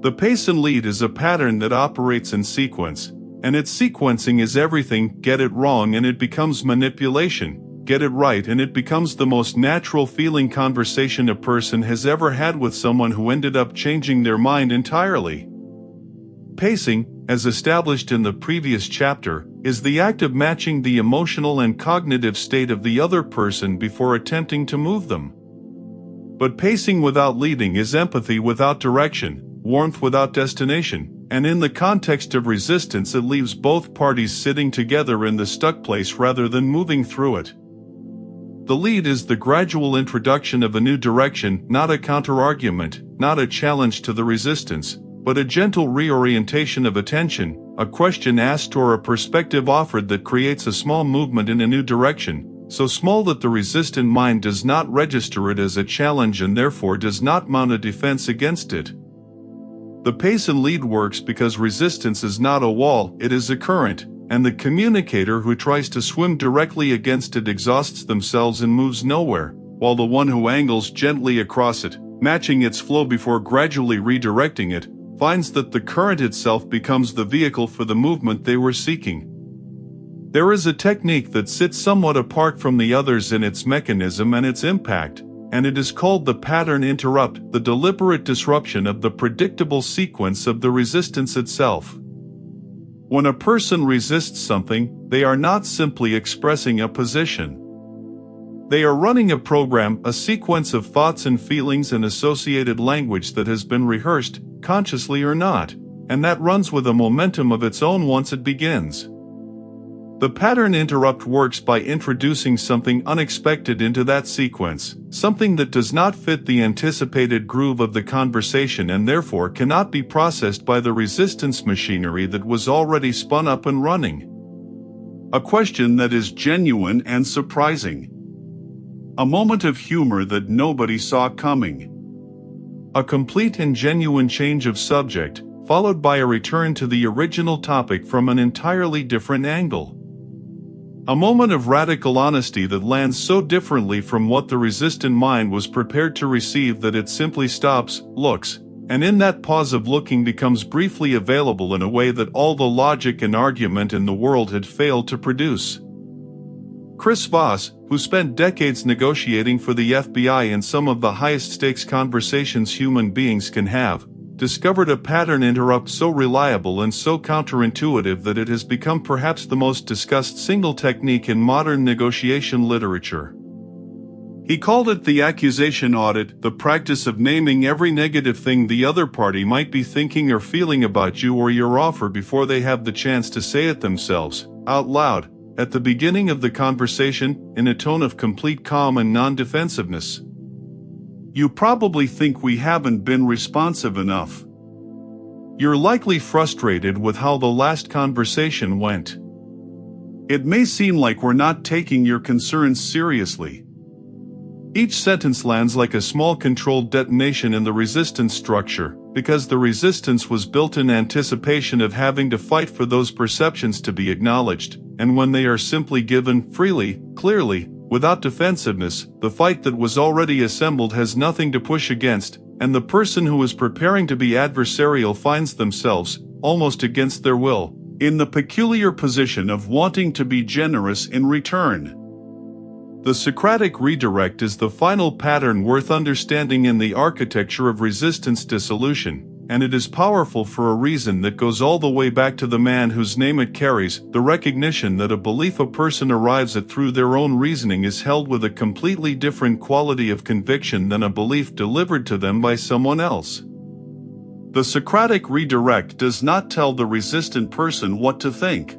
The pace and lead is a pattern that operates in sequence, and its sequencing is everything. Get it wrong and it becomes manipulation. Get it right and it becomes the most natural feeling conversation a person has ever had with someone who ended up changing their mind entirely. Pacing, as established in the previous chapter, is the act of matching the emotional and cognitive state of the other person before attempting to move them. But pacing without leading is empathy without direction, warmth without destination, and in the context of resistance it leaves both parties sitting together in the stuck place rather than moving through it. The lead is the gradual introduction of a new direction, not a counter-argument, not a challenge to the resistance, but a gentle reorientation of attention, a question asked or a perspective offered that creates a small movement in a new direction, so small that the resistant mind does not register it as a challenge and therefore does not mount a defense against it. The pace and lead works because resistance is not a wall, it is a current, and the communicator who tries to swim directly against it exhausts themselves and moves nowhere, while the one who angles gently across it, matching its flow before gradually redirecting it, finds that the current itself becomes the vehicle for the movement they were seeking. There is a technique that sits somewhat apart from the others in its mechanism and its impact, and it is called the pattern interrupt, the deliberate disruption of the predictable sequence of the resistance itself. When a person resists something, they are not simply expressing a position. They are running a program, a sequence of thoughts and feelings and associated language that has been rehearsed, consciously or not, and that runs with a momentum of its own once it begins. The pattern interrupt works by introducing something unexpected into that sequence, something that does not fit the anticipated groove of the conversation and therefore cannot be processed by the resistance machinery that was already spun up and running. A question that is genuine and surprising. A moment of humor that nobody saw coming. A complete and genuine change of subject, followed by a return to the original topic from an entirely different angle. A moment of radical honesty that lands so differently from what the resistant mind was prepared to receive that it simply stops, looks, and in that pause of looking becomes briefly available in a way that all the logic and argument in the world had failed to produce. Chris Voss, who spent decades negotiating for the FBI in some of the highest stakes conversations human beings can have, discovered a pattern interrupt so reliable and so counterintuitive that it has become perhaps the most discussed single technique in modern negotiation literature. He called it the accusation audit, the practice of naming every negative thing the other party might be thinking or feeling about you or your offer before they have the chance to say it themselves, out loud, at the beginning of the conversation, in a tone of complete calm and non-defensiveness. You probably think we haven't been responsive enough. You're likely frustrated with how the last conversation went. It may seem like we're not taking your concerns seriously. Each sentence lands like a small controlled detonation in the resistance structure, because the resistance was built in anticipation of having to fight for those perceptions to be acknowledged, and when they are simply given, freely, clearly, without defensiveness, the fight that was already assembled has nothing to push against, and the person who is preparing to be adversarial finds themselves, almost against their will, in the peculiar position of wanting to be generous in return. The Socratic redirect is the final pattern worth understanding in the architecture of resistance dissolution, and it is powerful for a reason that goes all the way back to the man whose name it carries. The recognition that a belief a person arrives at through their own reasoning is held with a completely different quality of conviction than a belief delivered to them by someone else. The Socratic redirect does not tell the resistant person what to think.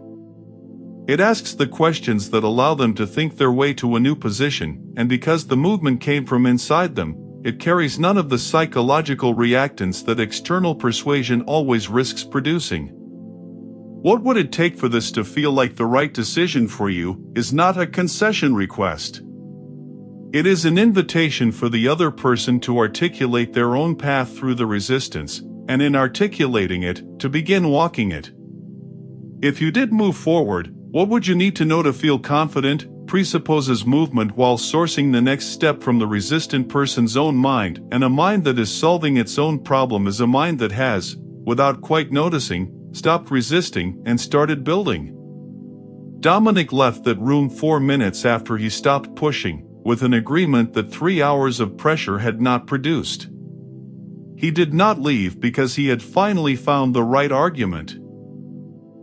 It asks the questions that allow them to think their way to a new position, and because the movement came from inside them, it carries none of the psychological reactants that external persuasion always risks producing. What would it take for this to feel like the right decision for you is not a concession request. It is an invitation for the other person to articulate their own path through the resistance, and in articulating it, to begin walking it. If you did move forward, what would you need to know to feel confident? Presupposes movement while sourcing the next step from the resistant person's own mind, and a mind that is solving its own problem is a mind that has, without quite noticing, stopped resisting and started building. Dominic left that room 4 minutes after he stopped pushing, with an agreement that 3 hours of pressure had not produced. He did not leave because he had finally found the right argument.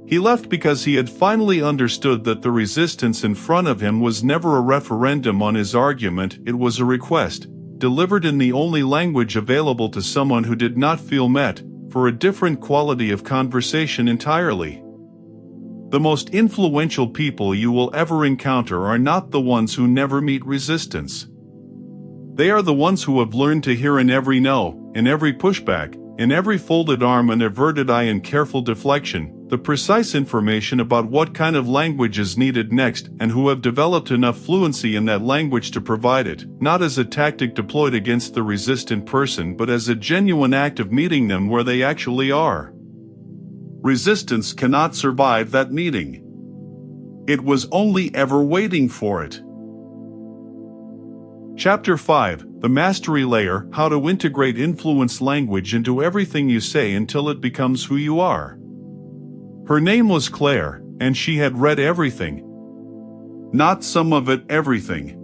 He left because he had finally understood that the resistance in front of him was never a referendum on his argument, it was a request, delivered in the only language available to someone who did not feel met, for a different quality of conversation entirely. The most influential people you will ever encounter are not the ones who never meet resistance. They are the ones who have learned to hear in every no, in every pushback, in every folded arm and averted eye and careful deflection, the precise information about what kind of language is needed next, and who have developed enough fluency in that language to provide it, not as a tactic deployed against the resistant person but as a genuine act of meeting them where they actually are. Resistance cannot survive that meeting. It was only ever waiting for it. Chapter 5, The Mastery Layer, How to Integrate Influence Language into Everything You Say Until It Becomes Who You Are. Her name was Claire, and she had read everything. Not some of it, everything.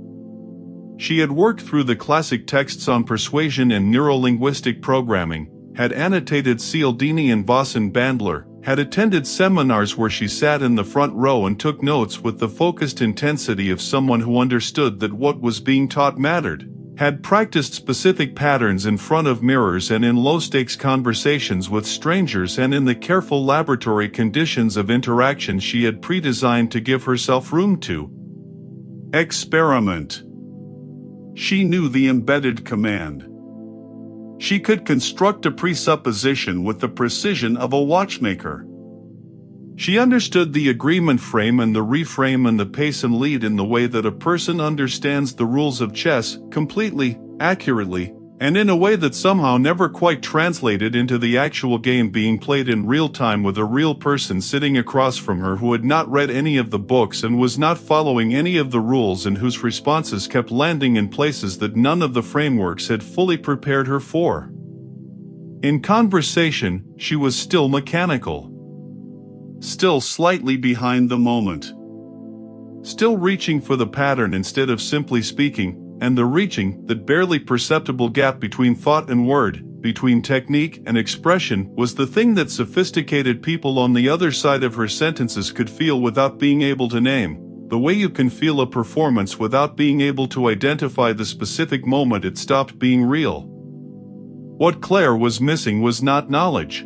She had worked through the classic texts on persuasion and neuro-linguistic programming, had annotated Cialdini and Voss and Bandler, had attended seminars where she sat in the front row and took notes with the focused intensity of someone who understood that what was being taught mattered, had practiced specific patterns in front of mirrors and in low-stakes conversations with strangers and in the careful laboratory conditions of interaction she had pre-designed to give herself room to experiment. She knew the embedded command. She could construct a presupposition with the precision of a watchmaker. She understood the agreement frame and the reframe and the pace and lead in the way that a person understands the rules of chess, completely, accurately, and in a way that somehow never quite translated into the actual game being played in real time with a real person sitting across from her who had not read any of the books and was not following any of the rules and whose responses kept landing in places that none of the frameworks had fully prepared her for. In conversation, she was still mechanical. Still slightly behind the moment. Still reaching for the pattern instead of simply speaking, and the reaching, that barely perceptible gap between thought and word, between technique and expression, was the thing that sophisticated people on the other side of her sentences could feel without being able to name, the way you can feel a performance without being able to identify the specific moment it stopped being real. What Claire was missing was not knowledge.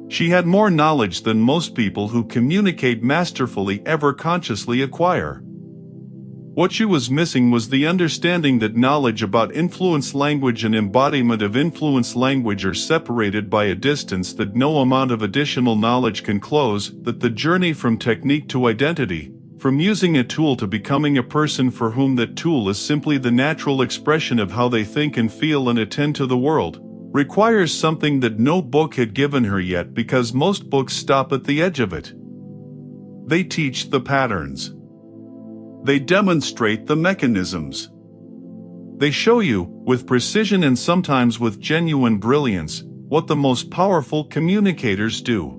She had more knowledge than most people who communicate masterfully ever consciously acquire. What she was missing was the understanding that knowledge about influence language and embodiment of influence language are separated by a distance that no amount of additional knowledge can close, that the journey from technique to identity, from using a tool to becoming a person for whom that tool is simply the natural expression of how they think and feel and attend to the world, requires something that no book had given her yet because most books stop at the edge of it. They teach the patterns. They demonstrate the mechanisms. They show you, with precision and sometimes with genuine brilliance, what the most powerful communicators do.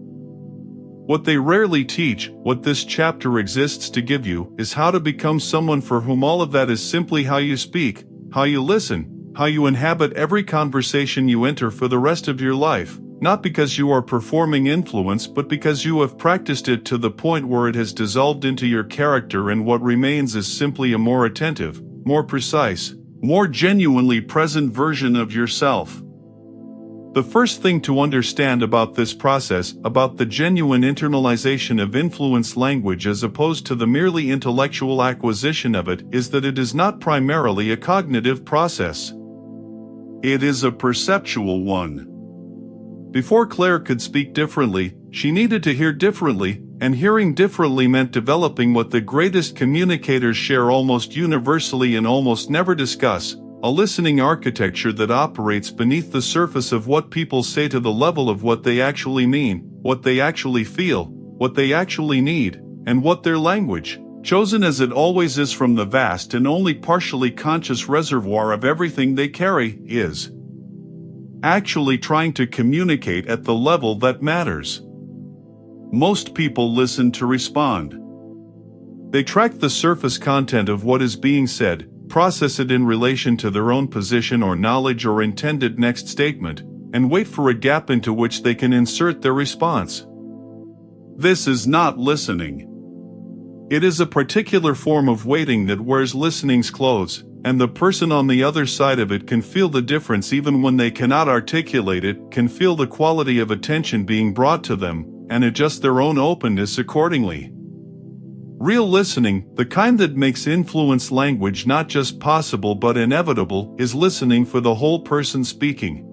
What they rarely teach, what this chapter exists to give you, is how to become someone for whom all of that is simply how you speak, how you listen, how you inhabit every conversation you enter for the rest of your life, not because you are performing influence but because you have practiced it to the point where it has dissolved into your character, and what remains is simply a more attentive, more precise, more genuinely present version of yourself. The first thing to understand about this process, about the genuine internalization of influence language as opposed to the merely intellectual acquisition of it, is that it is not primarily a cognitive process. It is a perceptual one. Before Claire could speak differently, she needed to hear differently, and hearing differently meant developing what the greatest communicators share almost universally and almost never discuss: a listening architecture that operates beneath the surface of what people say to the level of what they actually mean, what they actually feel, what they actually need, and what their language, chosen as it always is from the vast and only partially conscious reservoir of everything they carry, is actually trying to communicate at the level that matters. Most people listen to respond. They track the surface content of what is being said, process it in relation to their own position or knowledge or intended next statement, and wait for a gap into which they can insert their response. This is not listening. It is a particular form of waiting that wears listening's clothes, and the person on the other side of it can feel the difference even when they cannot articulate it, can feel the quality of attention being brought to them, and adjust their own openness accordingly. Real listening, the kind that makes influence language not just possible but inevitable, is listening for the whole person speaking.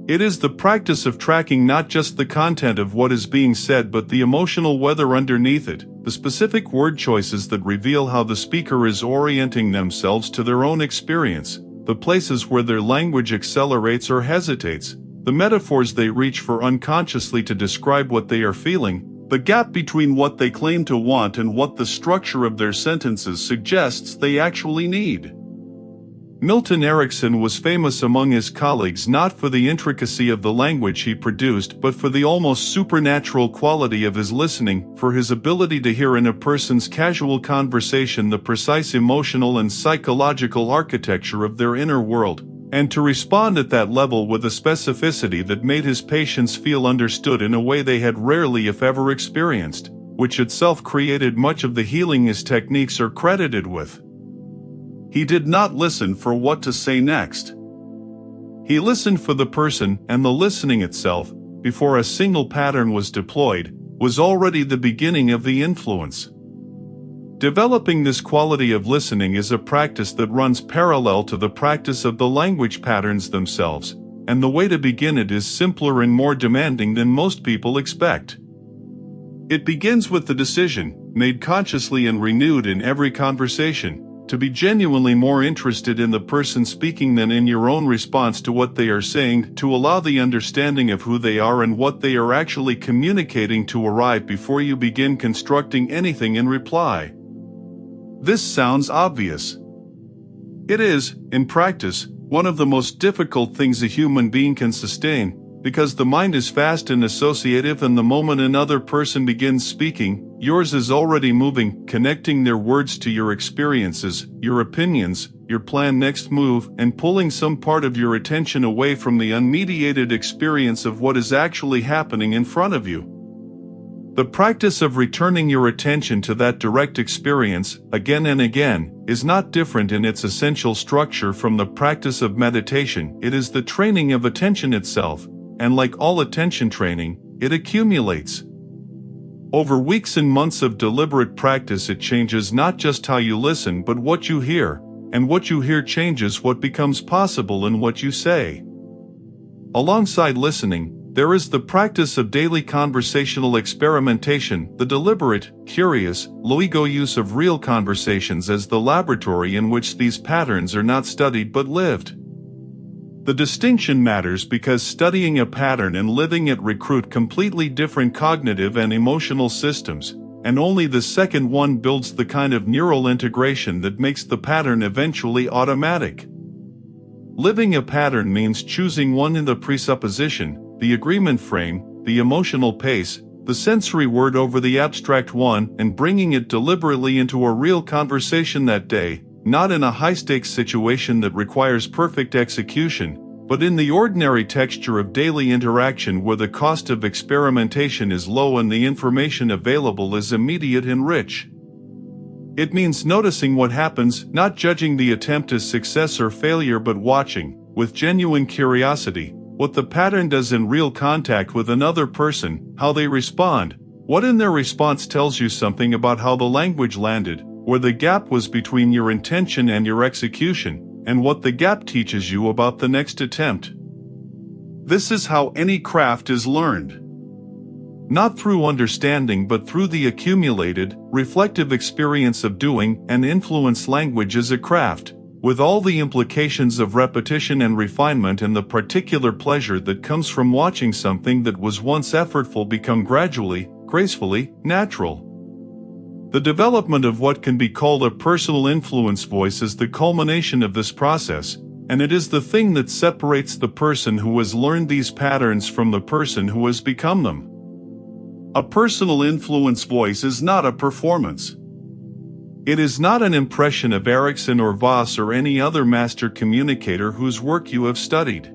It is the practice of tracking not just the content of what is being said but the emotional weather underneath it, the specific word choices that reveal how the speaker is orienting themselves to their own experience, the places where their language accelerates or hesitates, the metaphors they reach for unconsciously to describe what they are feeling, the gap between what they claim to want and what the structure of their sentences suggests they actually need. Milton Erickson was famous among his colleagues not for the intricacy of the language he produced but for the almost supernatural quality of his listening, for his ability to hear in a person's casual conversation the precise emotional and psychological architecture of their inner world, and to respond at that level with a specificity that made his patients feel understood in a way they had rarely if ever experienced, which itself created much of the healing his techniques are credited with. He did not listen for what to say next. He listened for the person, and the listening itself, before a single pattern was deployed, was already the beginning of the influence. Developing this quality of listening is a practice that runs parallel to the practice of the language patterns themselves, and the way to begin it is simpler and more demanding than most people expect. It begins with the decision, made consciously and renewed in every conversation, to be genuinely more interested in the person speaking than in your own response to what they are saying, to allow the understanding of who they are and what they are actually communicating to arrive before you begin constructing anything in reply. This sounds obvious. It is, in practice, one of the most difficult things a human being can sustain, because the mind is fast and associative, and the moment another person begins speaking, yours is already moving, connecting their words to your experiences, your opinions, your planned next move, and pulling some part of your attention away from the unmediated experience of what is actually happening in front of you. The practice of returning your attention to that direct experience, again and again, is not different in its essential structure from the practice of meditation. It is the training of attention itself, and like all attention training, it accumulates. Over weeks and months of deliberate practice, it changes not just how you listen but what you hear, and what you hear changes what becomes possible in what you say. Alongside listening, there is the practice of daily conversational experimentation, the deliberate, curious, low-ego use of real conversations as the laboratory in which these patterns are not studied but lived. The distinction matters because studying a pattern and living it recruit completely different cognitive and emotional systems, and only the second one builds the kind of neural integration that makes the pattern eventually automatic. Living a pattern means choosing one in the presupposition, the agreement frame, the emotional pace, the sensory word over the abstract one, and bringing it deliberately into a real conversation that day, not in a high-stakes situation that requires perfect execution, but in the ordinary texture of daily interaction where the cost of experimentation is low and the information available is immediate and rich. It means noticing what happens, not judging the attempt as success or failure but watching, with genuine curiosity, what the pattern does in real contact with another person, how they respond, what in their response tells you something about how the language landed, where the gap was between your intention and your execution, and what the gap teaches you about the next attempt. This is how any craft is learned. Not through understanding but through the accumulated, reflective experience of doing, and influence. Language is a craft, with all the implications of repetition and refinement and the particular pleasure that comes from watching something that was once effortful become gradually, gracefully, natural. The development of what can be called a personal influence voice is the culmination of this process, and it is the thing that separates the person who has learned these patterns from the person who has become them. A personal influence voice is not a performance. It is not an impression of Erickson or Voss or any other master communicator whose work you have studied.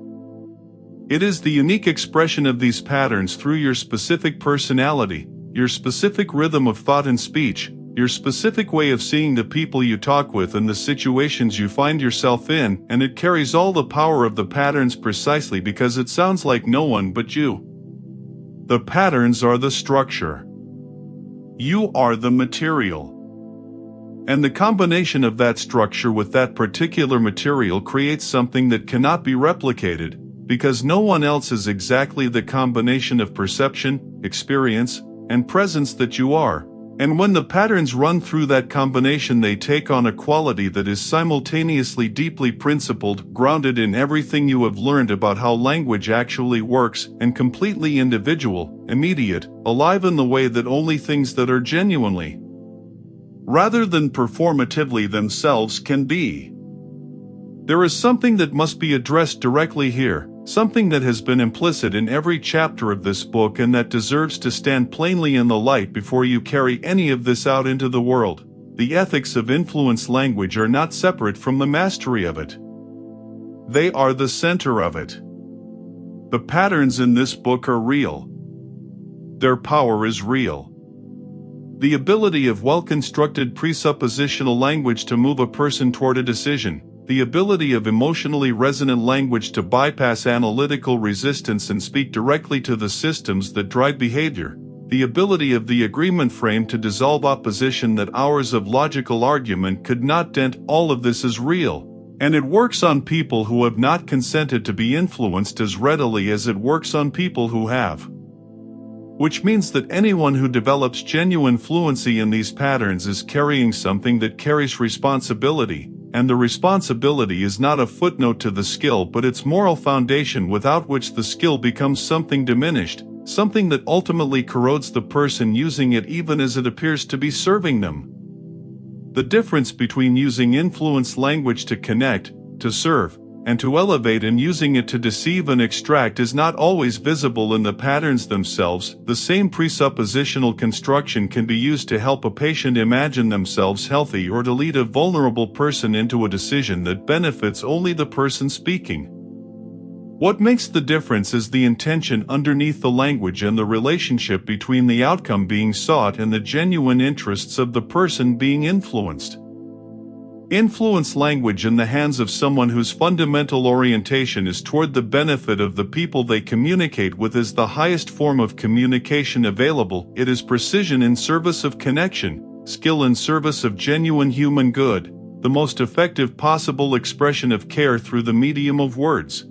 It is the unique expression of these patterns through your specific personality, your specific rhythm of thought and speech, your specific way of seeing the people you talk with and the situations you find yourself in, and it carries all the power of the patterns precisely because it sounds like no one but you. The patterns are the structure. You are the material. And the combination of that structure with that particular material creates something that cannot be replicated, because no one else is exactly the combination of perception, experience, and presence that you are. And when the patterns run through that combination, they take on a quality that is simultaneously deeply principled, grounded in everything you have learned about how language actually works, and completely individual, immediate, alive in the way that only things that are genuinely, rather than performatively themselves, can be. There is something that must be addressed directly here, something that has been implicit in every chapter of this book and that deserves to stand plainly in the light before you carry any of this out into the world. The ethics of influence language are not separate from the mastery of it. They are the center of it. The patterns in this book are real. Their power is real. The ability of well-constructed presuppositional language to move a person toward a decision, the ability of emotionally resonant language to bypass analytical resistance and speak directly to the systems that drive behavior, the ability of the agreement frame to dissolve opposition that hours of logical argument could not dent, all of this is real, and it works on people who have not consented to be influenced as readily as it works on people who have. Which means that anyone who develops genuine fluency in these patterns is carrying something that carries responsibility, and the responsibility is not a footnote to the skill but its moral foundation, without which the skill becomes something diminished, something that ultimately corrodes the person using it even as it appears to be serving them. The difference between using influence language to connect, to serve, and to elevate and using it to deceive and extract is not always visible in the patterns themselves. The same presuppositional construction can be used to help a patient imagine themselves healthy or to lead a vulnerable person into a decision that benefits only the person speaking. What makes the difference is the intention underneath the language and the relationship between the outcome being sought and the genuine interests of the person being influenced. Influence language in the hands of someone whose fundamental orientation is toward the benefit of the people they communicate with is the highest form of communication available. It is precision in service of connection, skill in service of genuine human good, the most effective possible expression of care through the medium of words.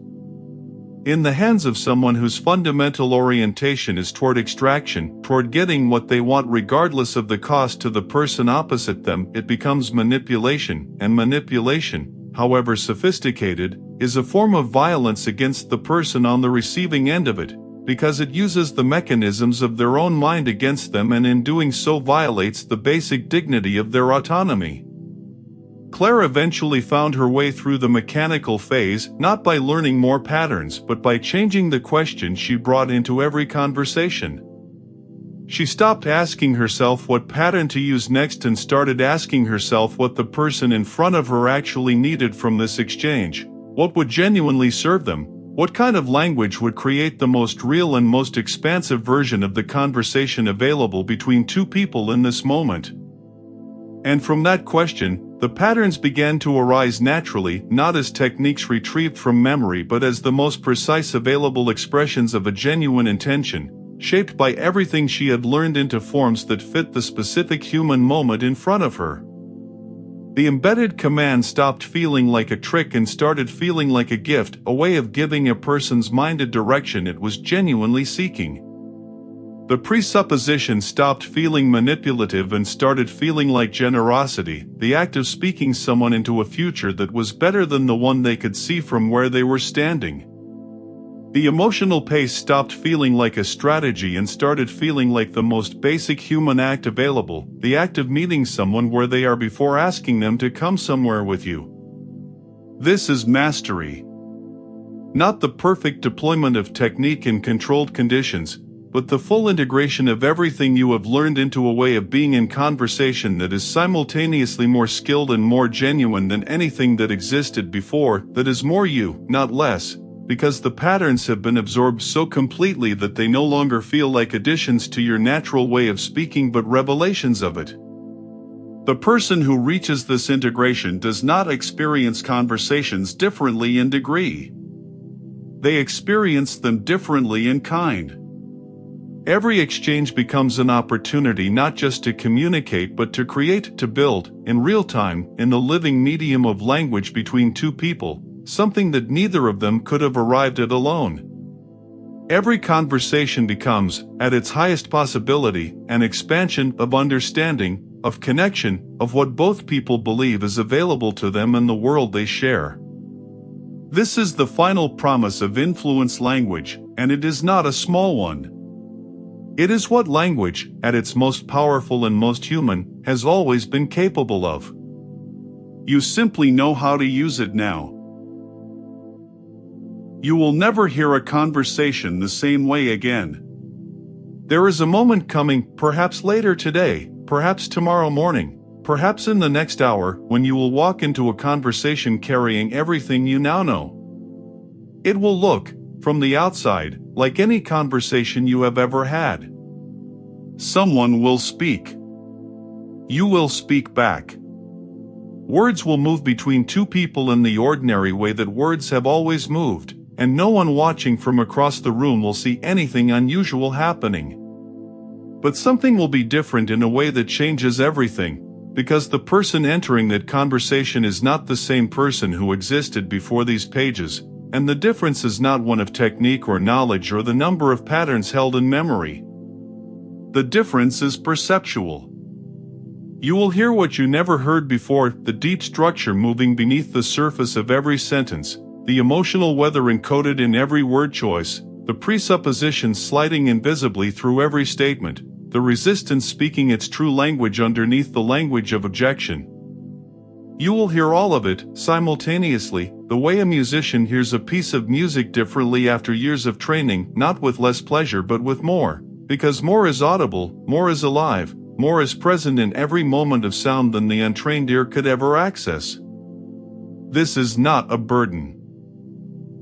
In the hands of someone whose fundamental orientation is toward extraction, toward getting what they want regardless of the cost to the person opposite them, it becomes manipulation, and manipulation, however sophisticated, is a form of violence against the person on the receiving end of it, because it uses the mechanisms of their own mind against them and in doing so violates the basic dignity of their autonomy. Claire eventually found her way through the mechanical phase, not by learning more patterns but by changing the question she brought into every conversation. She stopped asking herself what pattern to use next and started asking herself what the person in front of her actually needed from this exchange. What would genuinely serve them? What kind of language would create the most real and most expansive version of the conversation available between two people in this moment? And from that question, the patterns began to arise naturally, not as techniques retrieved from memory but as the most precise available expressions of a genuine intention, shaped by everything she had learned into forms that fit the specific human moment in front of her. The embedded command stopped feeling like a trick and started feeling like a gift, a way of giving a person's mind a direction it was genuinely seeking. The presupposition stopped feeling manipulative and started feeling like generosity, the act of speaking someone into a future that was better than the one they could see from where they were standing. The emotional pace stopped feeling like a strategy and started feeling like the most basic human act available, the act of meeting someone where they are before asking them to come somewhere with you. This is mastery. Not the perfect deployment of technique in controlled conditions, but the full integration of everything you have learned into a way of being in conversation that is simultaneously more skilled and more genuine than anything that existed before, that is more you, not less, because the patterns have been absorbed so completely that they no longer feel like additions to your natural way of speaking but revelations of it. The person who reaches this integration does not experience conversations differently in degree. They experience them differently in kind. Every exchange becomes an opportunity not just to communicate but to create, to build, in real time, in the living medium of language between two people, something that neither of them could have arrived at alone. Every conversation becomes, at its highest possibility, an expansion of understanding, of connection, of what both people believe is available to them in the world they share. This is the final promise of influence language, and it is not a small one. It is what language, at its most powerful and most human, has always been capable of. You simply know how to use it now. You will never hear a conversation the same way again. There is a moment coming, perhaps later today, perhaps tomorrow morning, perhaps in the next hour, when you will walk into a conversation carrying everything you now know. It will look, from the outside, like any conversation you have ever had. Someone will speak. You will speak back. Words will move between two people in the ordinary way that words have always moved, and no one watching from across the room will see anything unusual happening. But something will be different in a way that changes everything, because the person entering that conversation is not the same person who existed before these pages, and the difference is not one of technique or knowledge or the number of patterns held in memory. The difference is perceptual. You will hear what you never heard before, the deep structure moving beneath the surface of every sentence, the emotional weather encoded in every word choice, the presuppositions sliding invisibly through every statement, the resistance speaking its true language underneath the language of objection. You will hear all of it, simultaneously, the way a musician hears a piece of music differently after years of training, not with less pleasure but with more, because more is audible, more is alive, more is present in every moment of sound than the untrained ear could ever access. This is not a burden.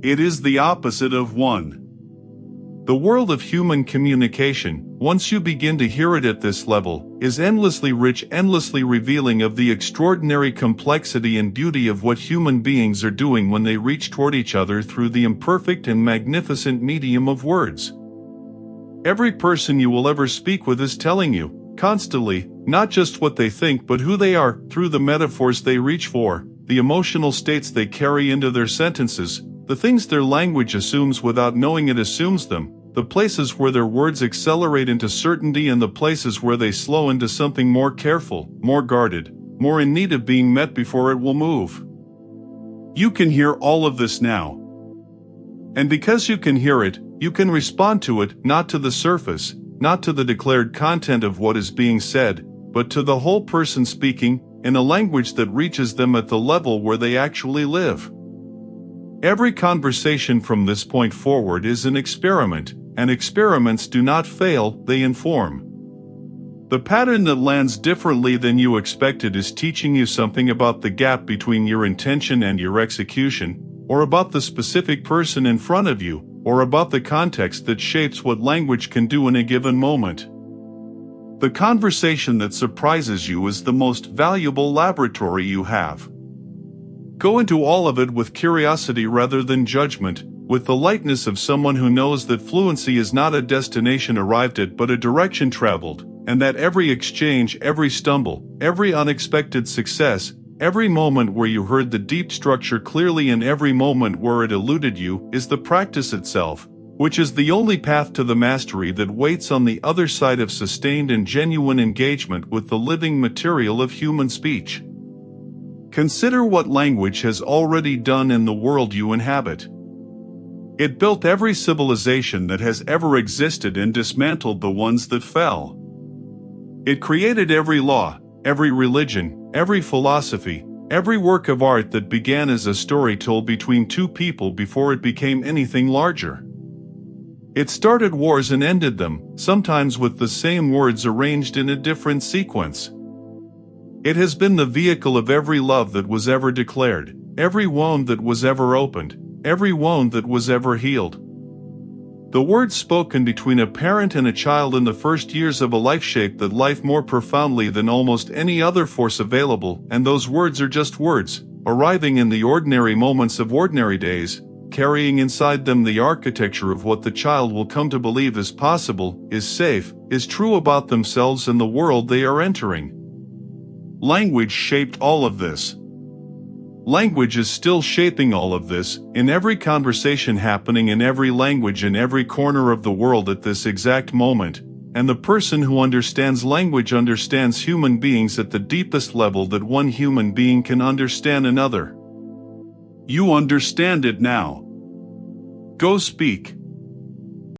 It is the opposite of one. The world of human communication, once you begin to hear it at this level, is endlessly rich, endlessly revealing of the extraordinary complexity and beauty of what human beings are doing when they reach toward each other through the imperfect and magnificent medium of words. Every person you will ever speak with is telling you, constantly, not just what they think but who they are, through the metaphors they reach for, the emotional states they carry into their sentences, the things their language assumes without knowing it assumes them, the places where their words accelerate into certainty and the places where they slow into something more careful, more guarded, more in need of being met before it will move. You can hear all of this now. And because you can hear it, You can respond to it, not to the surface, not to the declared content of what is being said, but to the whole person speaking, in a language that reaches them at the level where they actually live. Every conversation from this point forward is an experiment, and experiments do not fail, they inform. The pattern that lands differently than you expected is teaching you something about the gap between your intention and your execution, or about the specific person in front of you, or about the context that shapes what language can do in a given moment. The conversation that surprises you is the most valuable laboratory you have. Go into all of it with curiosity rather than judgment, with the lightness of someone who knows that fluency is not a destination arrived at but a direction traveled, and that every exchange, every stumble, every unexpected success, every moment where you heard the deep structure clearly and every moment where it eluded you, is the practice itself, which is the only path to the mastery that waits on the other side of sustained and genuine engagement with the living material of human speech. Consider what language has already done in the world you inhabit. It built every civilization that has ever existed and dismantled the ones that fell. It created every law, every religion, every philosophy, every work of art that began as a story told between two people before it became anything larger. It started wars and ended them, sometimes with the same words arranged in a different sequence. It has been the vehicle of every love that was ever declared, every wound that was ever opened, every wound that was ever healed. The words spoken between a parent and a child in the first years of a life shape that life more profoundly than almost any other force available, and those words are just words, arriving in the ordinary moments of ordinary days, carrying inside them the architecture of what the child will come to believe is possible, is safe, is true about themselves and the world they are entering. Language shaped all of this. Language is still shaping all of this, in every conversation happening in every language in every corner of the world at this exact moment, and the person who understands language understands human beings at the deepest level that one human being can understand another. You understand it now. Go speak.